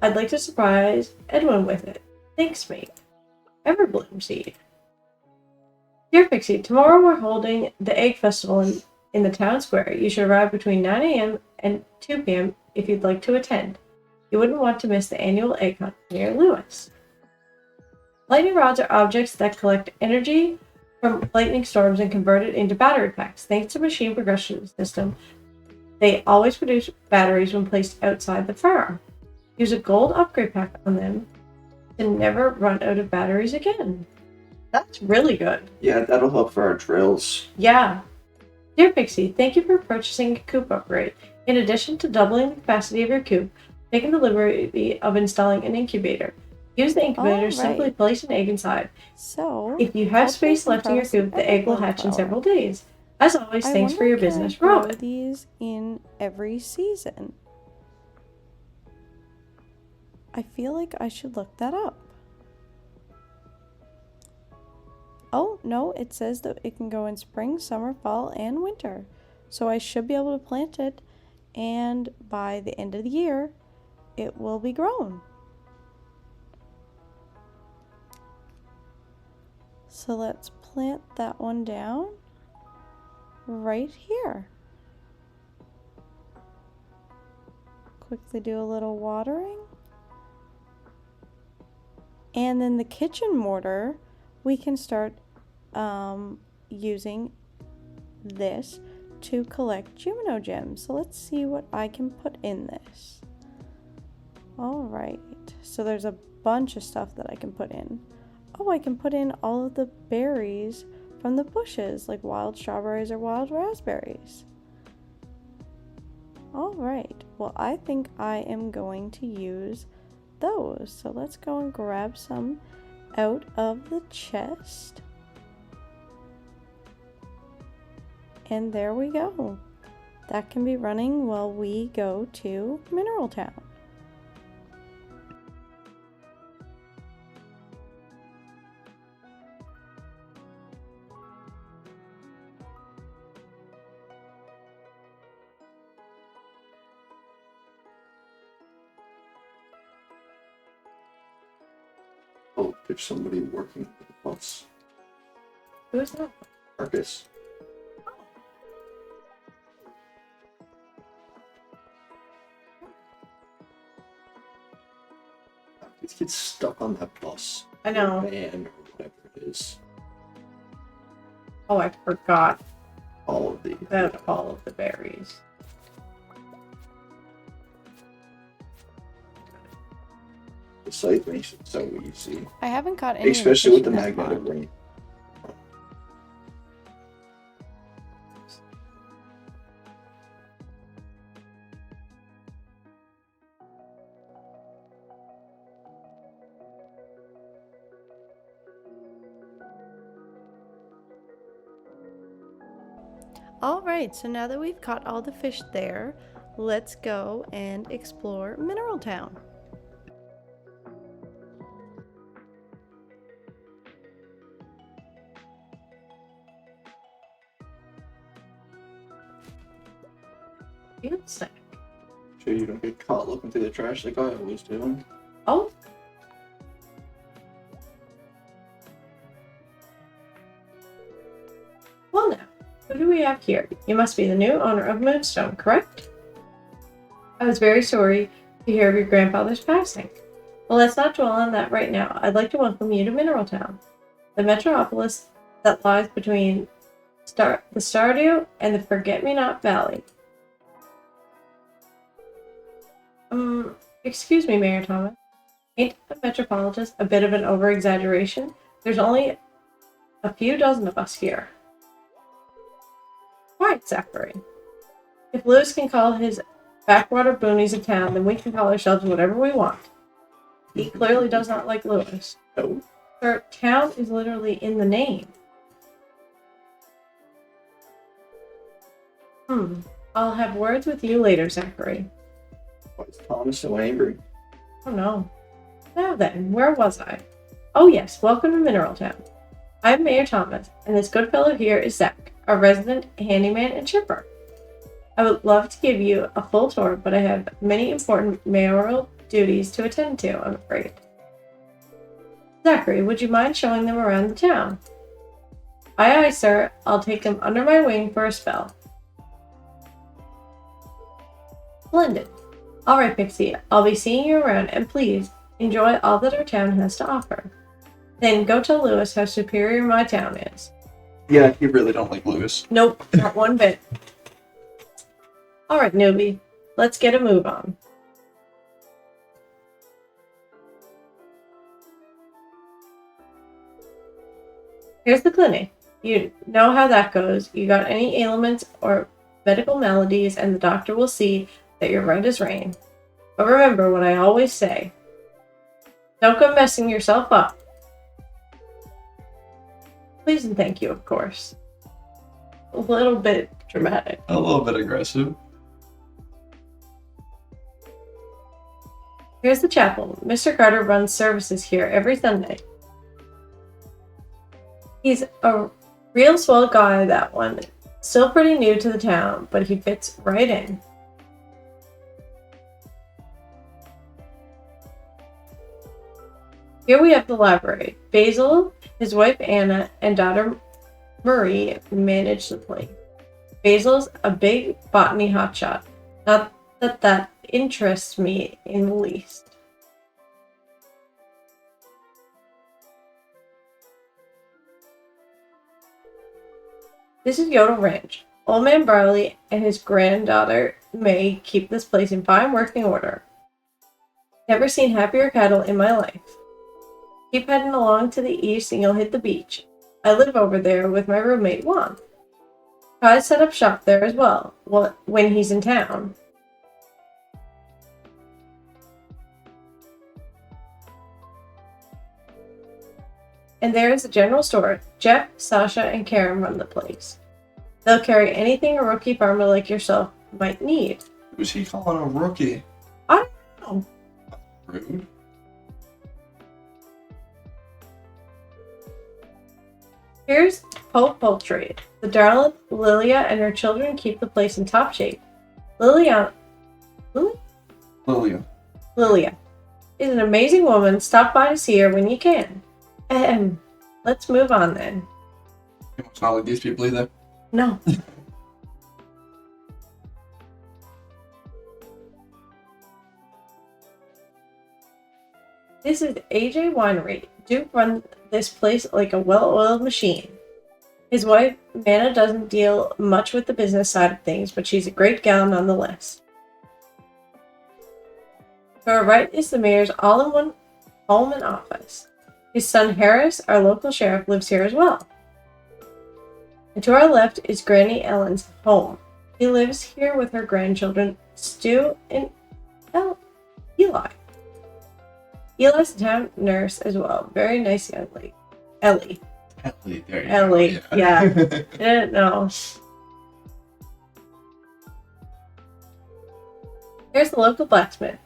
I'd like to surprise Edwin with it. Thanks, mate. Everbloom seed. Dear Pixie, tomorrow we're holding the Egg Festival in the town square. You should arrive between 9 a.m. and 2 p.m. if you'd like to attend. You wouldn't want to miss the annual egg hunt near Lewis. Lightning rods are objects that collect energy from lightning storms and convert it into battery packs. Thanks to machine progression system, they always produce batteries when placed outside the farm. Use a gold upgrade pack on them to never run out of batteries again. That's really good. Yeah, that'll help for our trails. Yeah. Dear Pixie, thank you for purchasing a coop upgrade. In addition to doubling the capacity of your coop, taking the liberty of installing an incubator. Use the incubator, simply place an egg inside. So, if you have space left in your coop, the egg will hatch in several days. As always, thanks for your business, Robin. These in every season. I feel like I should look that up. Oh, no, it says that it can go in spring, summer, fall, and winter. So I should be able to plant it, and by the end of the year, it will be grown. So let's plant that one down right here. Quickly do a little watering. And then the kitchen mortar, we can start using this to collect Jumino gems. So let's see what I can put in this. All right, so there's a bunch of stuff that I can put in. Oh, I can put in all of the berries from the bushes, like wild strawberries or wild raspberries. All right, well, I think I am going to use those. So let's go and grab some out of the chest. And there we go. That can be running while we go to Mineral Town. Oh, there's somebody working for the bus. Who is that? Marcus. These kids stuck on that bus. I know. Or van or whatever it is. Oh, I forgot All of these. about all of the berries. The site makes it so easy. I haven't got any. Especially with the fish in that magnetic pond. ring. Alright, so now that we've caught all the fish there, let's go and explore Mineral Town. Insect. Sure you don't get caught looking through the trash like I always do. Oh. Well now, who do we have here? You must be the new owner of Moonstone, correct? I was very sorry to hear of your grandfather's passing. Well, let's not dwell on that right now. I'd like to welcome you to Mineral Town, the metropolis that lies between the Stardew and the Forget-Me-Not Valley. Excuse me, Mayor Thomas. Ain't a metropolitan a bit of an over-exaggeration? There's only a few dozen of us here. Quiet, Zachary. If Lewis can call his backwater boonies a town, then we can call ourselves whatever we want. He clearly does not like Lewis. No. Our town is literally in the name. I'll have words with you later, Zachary. Why is Thomas so angry? Oh no. Now then, where was I? Oh yes, welcome to Mineral Town. I'm Mayor Thomas, and this good fellow here is Zach, our resident handyman and chipper. I would love to give you a full tour, but I have many important mayoral duties to attend to, I'm afraid. Zachary, would you mind showing them around the town? Aye, aye, sir. I'll take them under my wing for a spell. Splendid. All right, Pixie, I'll be seeing you around, and please, enjoy all that our town has to offer. Then go tell Lewis how superior my town is. Yeah, you really don't like Lewis. Nope, not one bit. All right, newbie, let's get a move on. Here's the clinic. You know how that goes. You got any ailments or medical maladies, and the doctor will see that you're right as rain. But remember what I always say. Don't go messing yourself up. Please and thank you, of course. A little bit dramatic. A little bit aggressive. Here's the chapel. Mr. Carter runs services here every Sunday. He's a real swell guy, that one. Still pretty new to the town, but he fits right in. Here we have the library. Basil, his wife Anna, and daughter Marie manage the place. Basil's a big botany hotshot. Not that that interests me in the least. This is Yodel Ranch. Old Man Barley and his granddaughter May keep this place in fine working order. Never seen happier cattle in my life. Keep heading along to the east and you'll hit the beach. I live over there with my roommate Juan. Kai set up shop there as well, when he's in town. And there is the general store. Jeff, Sasha, and Karen run the place. They'll carry anything a rookie farmer like yourself might need. Who's he calling a rookie? I don't know. Rude. Here's Pope Poultry. The darling Lilia and her children keep the place in top shape. Lilia is an amazing woman. Stop by to see her when you can. Let's move on then. It's not like these people either. No. This is AJ Winery. Duke runs this place like a well-oiled machine. His wife, Manna, doesn't deal much with the business side of things, but she's a great gal nonetheless. To our right is the mayor's all-in-one home and office. His son Harris, our local sheriff, lives here as well. And to our left is Granny Ellen's home. He lives here with her grandchildren, Stu and Eli. Eli's a town nurse as well. Very nice young lady. Ellie. Ellie, there you Ellie, go. yeah. I didn't know. Here's the local blacksmith.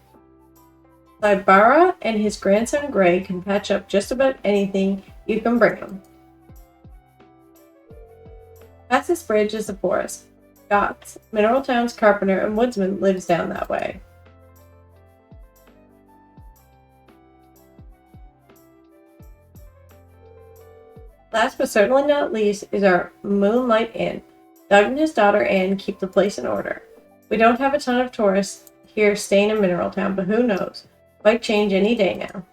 Saibara and his grandson Gray can patch up just about anything you can bring him. Past this bridge is the forest. Scott's, Mineral Town's carpenter and woodsman, lives down that way. Last but certainly not least is our Moonlight Inn. Doug and his daughter Anne keep the place in order. We don't have a ton of tourists here staying in Mineral Town, but who knows? Might change any day now.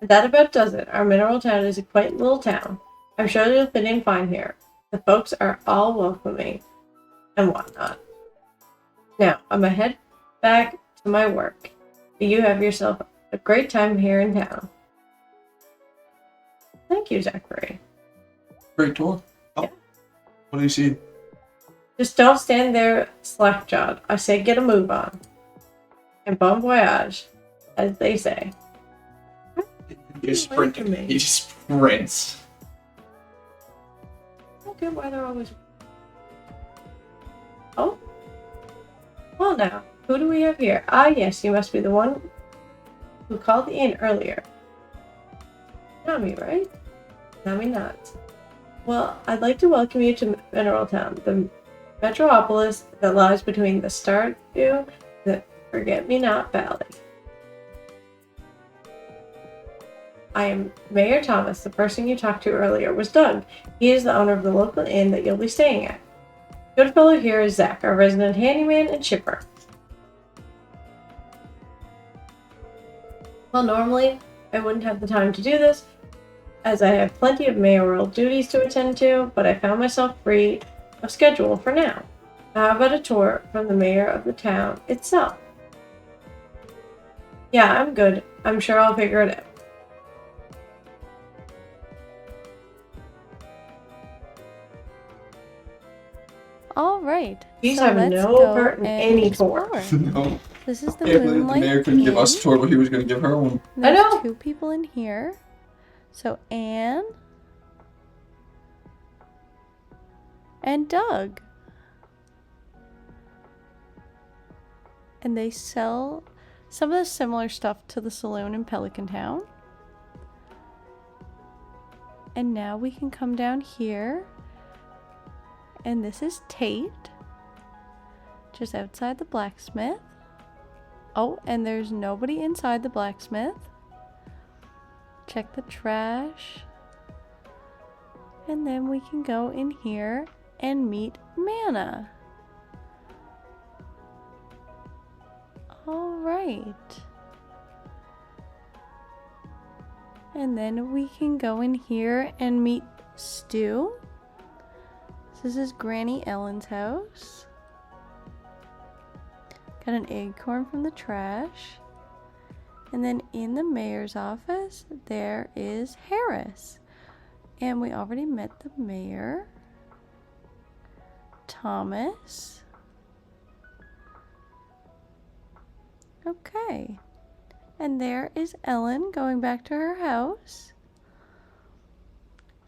And that about does it. Our Mineral Town is a quaint little town. I'm sure you'll fit in fine here. The folks are all welcoming and whatnot. Now, I'm gonna head back to my work. You have yourself a great time here in town. Thank you, Zachary. Great tour. Oh, yeah. What do you see? Just don't stand there slack-jawed. I say get a move on. And bon voyage, as they say. He sprints. I don't get why they're always... Oh? Well now, who do we have here? Ah yes, you must be the one who called the inn earlier. Not me, right? Not me not. Well, I'd like to welcome you to Mineral Town, the metropolis that lies between the Stardew and the Forget-Me-Not Valley. I am Mayor Thomas. The person you talked to earlier was Doug. He is the owner of the local inn that you'll be staying at. Good fellow here is Zach, our resident handyman and shipper. Well, normally I wouldn't have the time to do this, as I have plenty of mayoral duties to attend to, but I found myself free of schedule for now. How about a tour from the mayor of the town itself? Yeah, I'm good. I'm sure I'll figure it out. All right. These so have let's no go part in and any explore. tour. No. This is the Yeah, but the Moonlight mayor couldn't give us a Inn. tour, but he was going to give her one. And there's I know. 2 people in here. So Anne and Doug. And they sell some of the similar stuff to the saloon in Pelican Town. And now we can come down here. And this is Tate, just outside the blacksmith. Oh, and there's nobody inside the blacksmith. Check the trash. And then we can go in here and meet Manna. All right. And then we can go in here and meet Stu. This is Granny Ellen's house. Got an acorn from the trash. And then in the mayor's office, there is Harris. And we already met the mayor. Thomas. Okay. And there is Ellen going back to her house.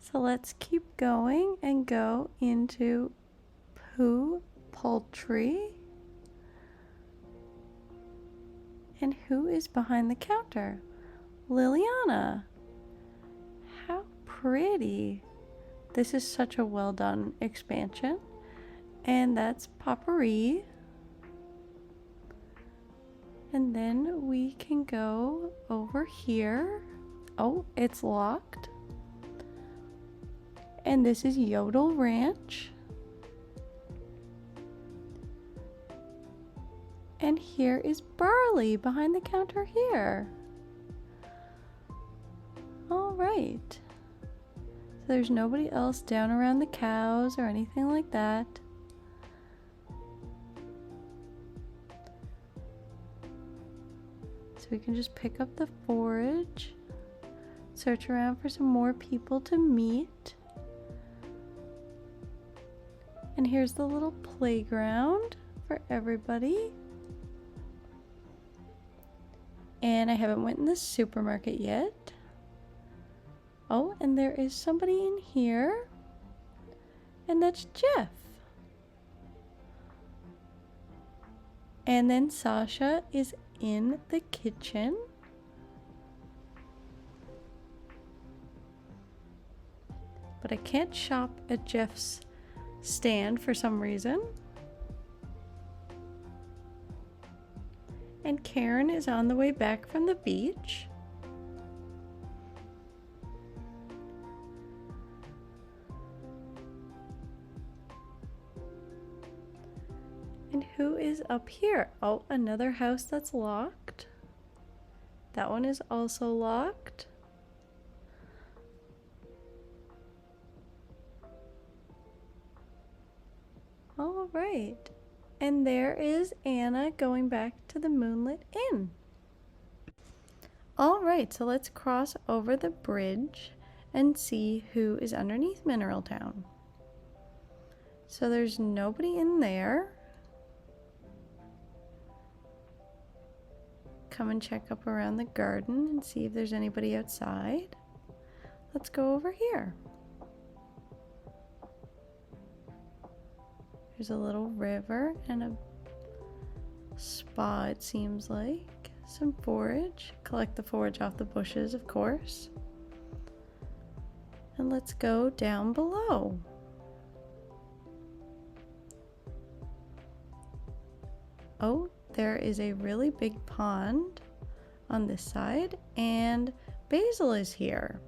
So let's keep going and go into Pooh Poultry. And who is behind the counter? Liliana. How pretty. This is such a well done expansion. And that's Potpourri. And then we can go over here. Oh, it's locked. And this is Yodel Ranch. And here is Barley behind the counter here. All right. So there's nobody else down around the cows or anything like that. So we can just pick up the forage, search around for some more people to meet. And here's the little playground for everybody. And I haven't went in the supermarket yet. Oh, and there is somebody in here. And that's Jeff. And then Sasha is in the kitchen. But I can't shop at Jeff's stand for some reason. And Karen is on the way back from the beach. And who is up here? Oh, another house that's locked. That one is also locked. All right. And there is Anna going back to the Moonlit Inn. All right, so let's cross over the bridge and see who is underneath Mineral Town. So there's nobody in there. Come and check up around the garden and see if there's anybody outside. Let's go over here. There's a little river and a spa, it seems like. Some forage. Collect the forage off the bushes, of course. And let's go down below. Oh, there is a really big pond on this side, and Basil is here.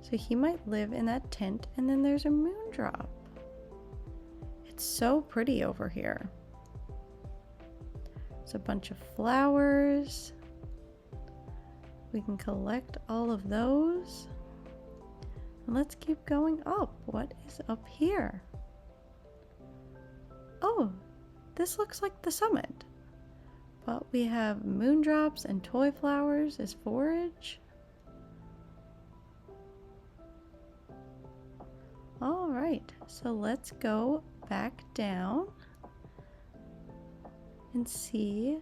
So he might live in that tent, and then there's a moondrop. It's so pretty over here. There's a bunch of flowers. We can collect all of those. And let's keep going up. What is up here? Oh, this looks like the summit. But we have moondrops and toy flowers as forage. All right, so let's go back down and see.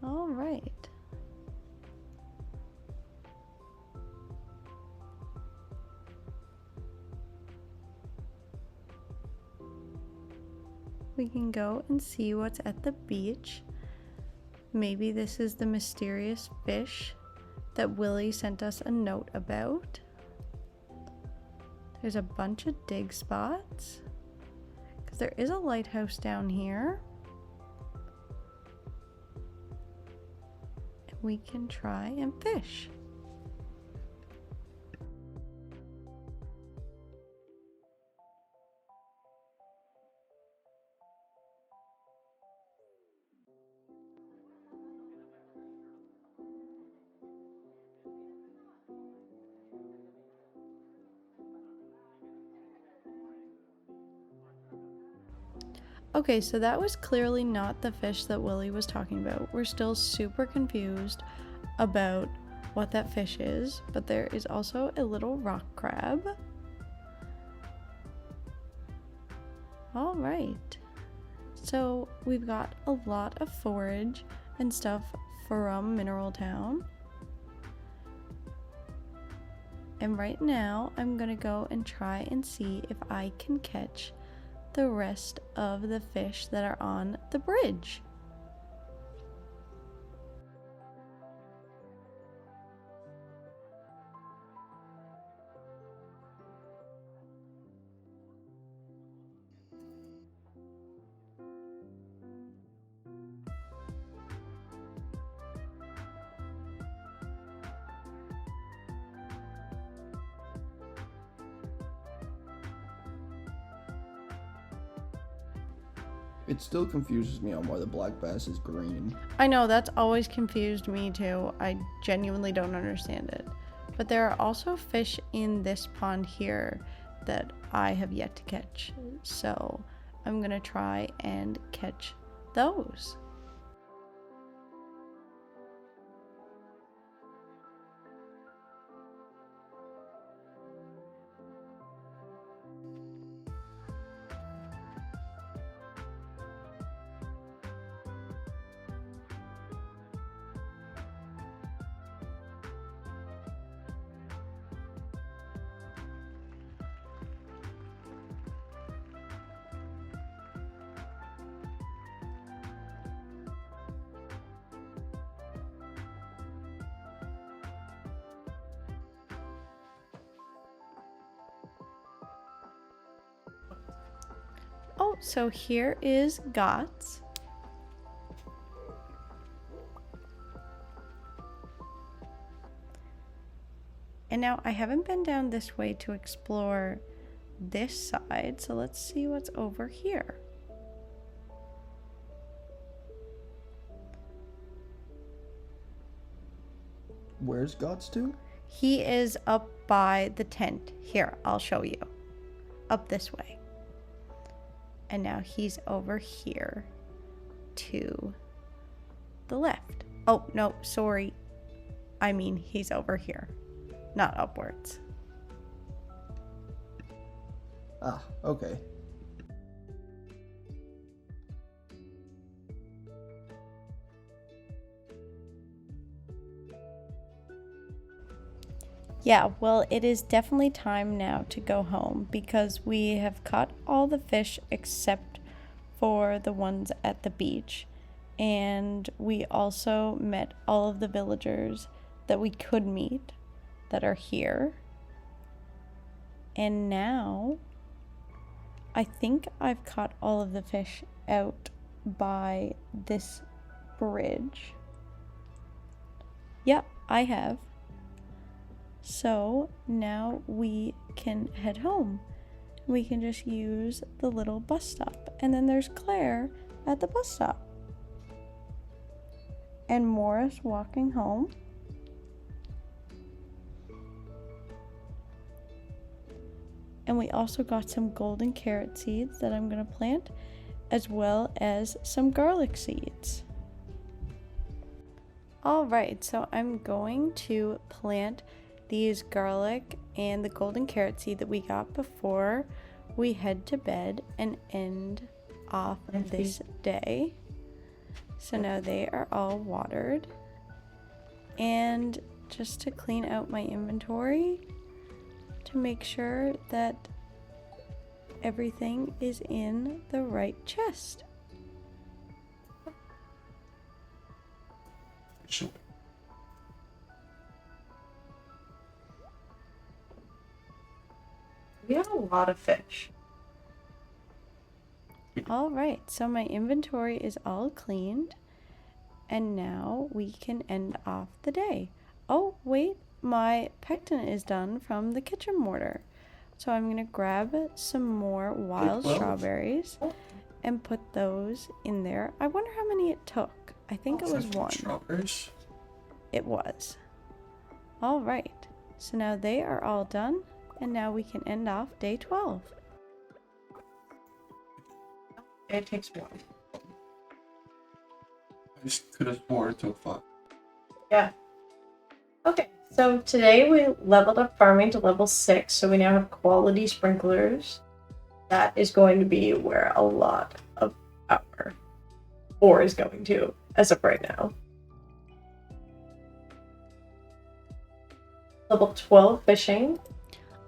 All right. We can go and see what's at the beach. Maybe this is the mysterious fish that Willie sent us a note about. There's a bunch of dig spots, because there is a lighthouse down here. And we can try and fish. Okay, so that was clearly not the fish that Willie was talking about. We're still super confused about what that fish is, but there is also a little rock crab. All right, so we've got a lot of forage and stuff from Mineral Town. And right now, I'm gonna go and try and see if I can catch the rest of the fish that are on the bridge. It still confuses me on why the black bass is green. I know, that's always confused me too. I genuinely don't understand it. But there are also fish in this pond here that I have yet to catch. So I'm gonna try and catch those. Oh, so here is Gots. And now I haven't been down this way to explore this side, so let's see what's over here. Where's Gots to? He is up by the tent. Here, I'll show you. Up this way. And now he's over here to the left. Oh, no, sorry. I mean, he's over here, not upwards. Ah, okay. Yeah, well, it is definitely time now to go home because we have caught all the fish except for the ones at the beach. And we also met all of the villagers that we could meet that are here. And now I think I've caught all of the fish out by this bridge. Yep, I have. So now we can head home. We can just use the little bus stop. And then there's Claire at the bus stop. And Morris walking home. And we also got some golden carrot seeds that I'm going to plant, as well as some garlic seeds. Alright, so I'm going to plant these garlic and the golden carrot seed that we got before we head to bed and end off this day. So now they are all watered. And just to clean out my inventory to make sure that everything is in the right chest. Sure. We have a lot of fish. Alright, so my inventory is all cleaned. And now we can end off the day. Oh, wait, my pectin is done from the kitchen mortar. So I'm going to grab some more wild strawberries and put those in there. I wonder how many it took. I think it was one. Strawberries. It was. Alright, so now they are all done. And now we can end off day 12. It takes one. I just could have swore it took 5. Yeah. Okay, so today we leveled up farming to level 6, so we now have quality sprinklers. That is going to be where a lot of our ore is going to, as of right now. Level 12 fishing.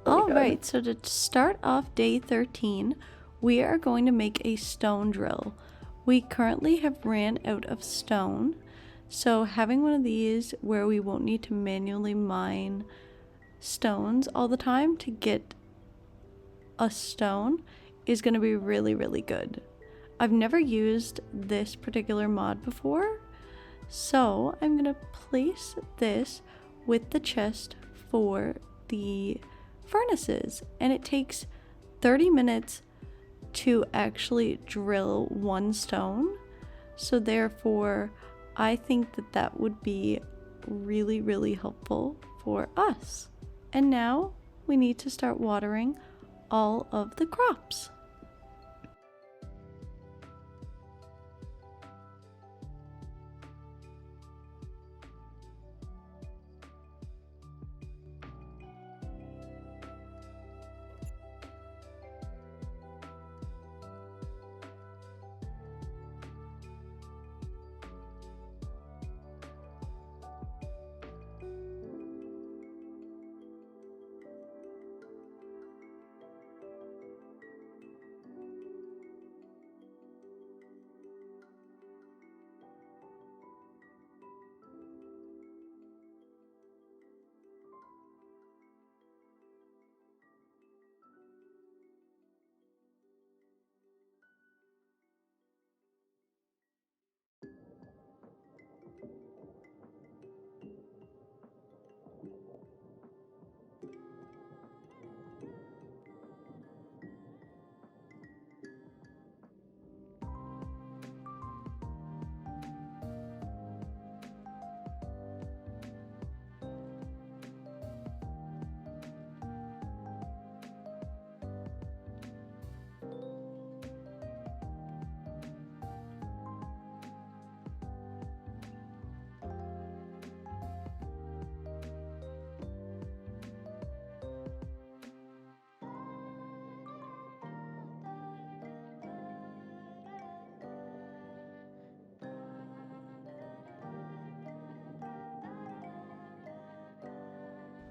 Alright, so to start off day 13, we are going to make a stone drill. We currently have ran out of stone, so having one of these where we won't need to manually mine stones all the time to get a stone is going to be really, really good. I've never used this particular mod before, so I'm going to place this with the chest for the furnaces, and it takes 30 minutes to actually drill one stone, so therefore I think that that would be really, really helpful for us. And now we need to start watering all of the crops.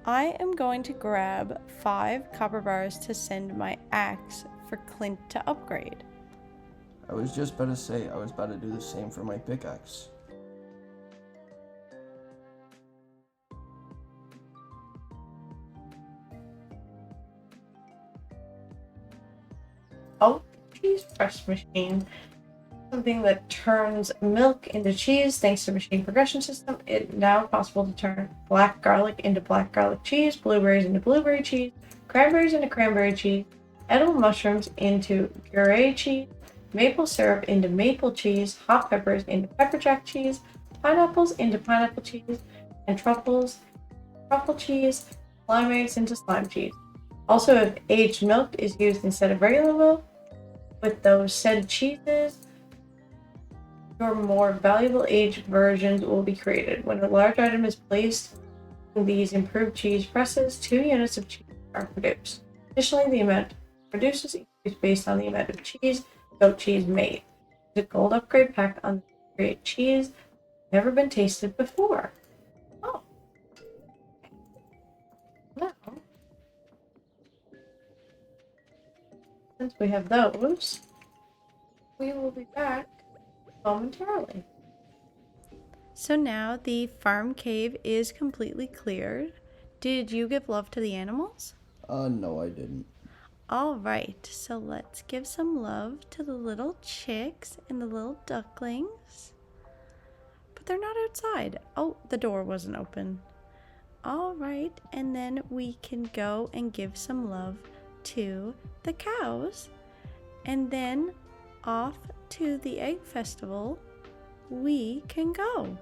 I am going to grab 5 copper bars to send my axe for Clint to upgrade. I was just about to say, I was about to do the same for my pickaxe. Oh, cheese press machine. Something that turns milk into cheese thanks to machine progression system. It's now possible to turn black garlic into black garlic cheese, blueberries into blueberry cheese, cranberries into cranberry cheese, edible mushrooms into puree cheese, maple syrup into maple cheese, hot peppers into pepper jack cheese, pineapples into pineapple cheese, and truffle cheese, limeades into slime cheese. Also, if aged milk is used instead of regular milk, with those said cheeses, your more valuable aged versions will be created. When a large item is placed in these improved cheese presses, 2 units of cheese are produced. Additionally, the amount produced is increased based on the amount of cheese, goat cheese made. There's a gold upgrade pack on the create cheese never been tasted before. Oh. Now, since we have those, we will be back momentarily. So now the farm cave is completely cleared. Did you give love to the animals? No, I didn't. All right, so let's give some love to the little chicks and the little ducklings. But they're not outside. Oh, the door wasn't open. All right, and then we can go and give some love to the cows. And then off to the egg festival we can go.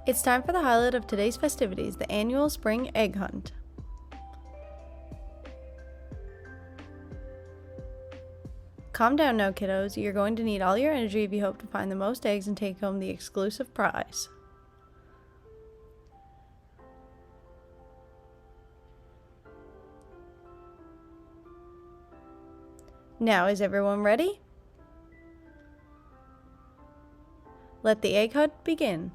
It's time for the highlight of today's festivities, the annual spring egg hunt. Calm down now, kiddos. You're going to need all your energy if you hope to find the most eggs and take home the exclusive prize. Now, is everyone ready? Let the egg hunt begin.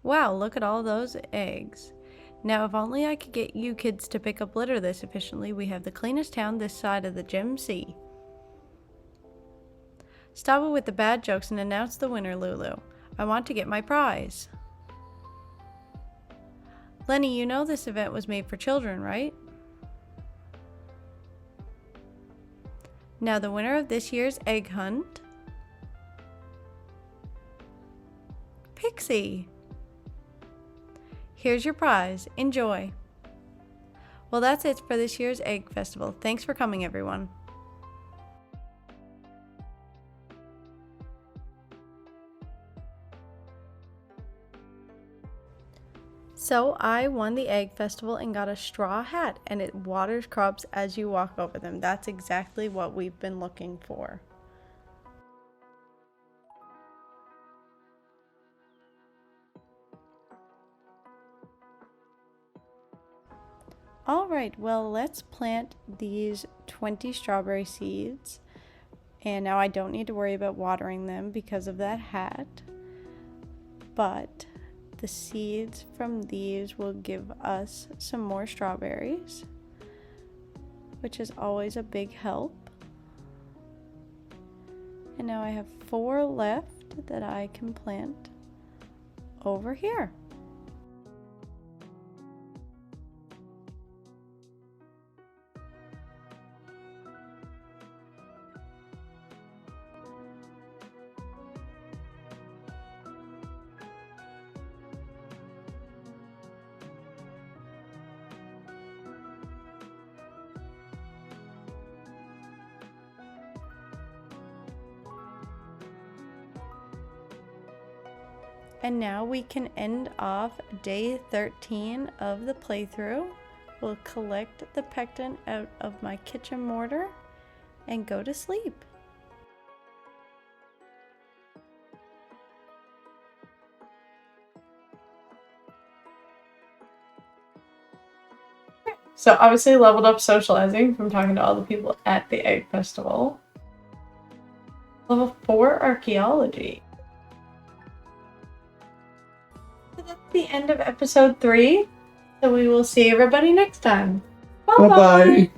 Wow, look at all those eggs. Now, if only I could get you kids to pick up litter this efficiently, we have the cleanest town this side of the Gem Sea. Stop it with the bad jokes and announce the winner, Lulu. I want to get my prize. Lenny, you know this event was made for children, right? Now, the winner of this year's egg hunt, Pixie. Here's your prize. Enjoy. Well, that's it for this year's Egg Festival. Thanks for coming, everyone. So I won the Egg Festival and got a straw hat, and it waters crops as you walk over them. That's exactly what we've been looking for. Alright, well, let's plant these 20 strawberry seeds. And now I don't need to worry about watering them because of that hat. But the seeds from these will give us some more strawberries, which is always a big help. And now I have 4 left that I can plant over here. And now we can end off day 13 of the playthrough. We'll collect the pectin out of my kitchen mortar and go to sleep. So obviously leveled up socializing from talking to all the people at the Egg Festival. Level 4 archaeology. So that's the end of episode 3. So we will see everybody next time. Bye-bye. Bye-bye.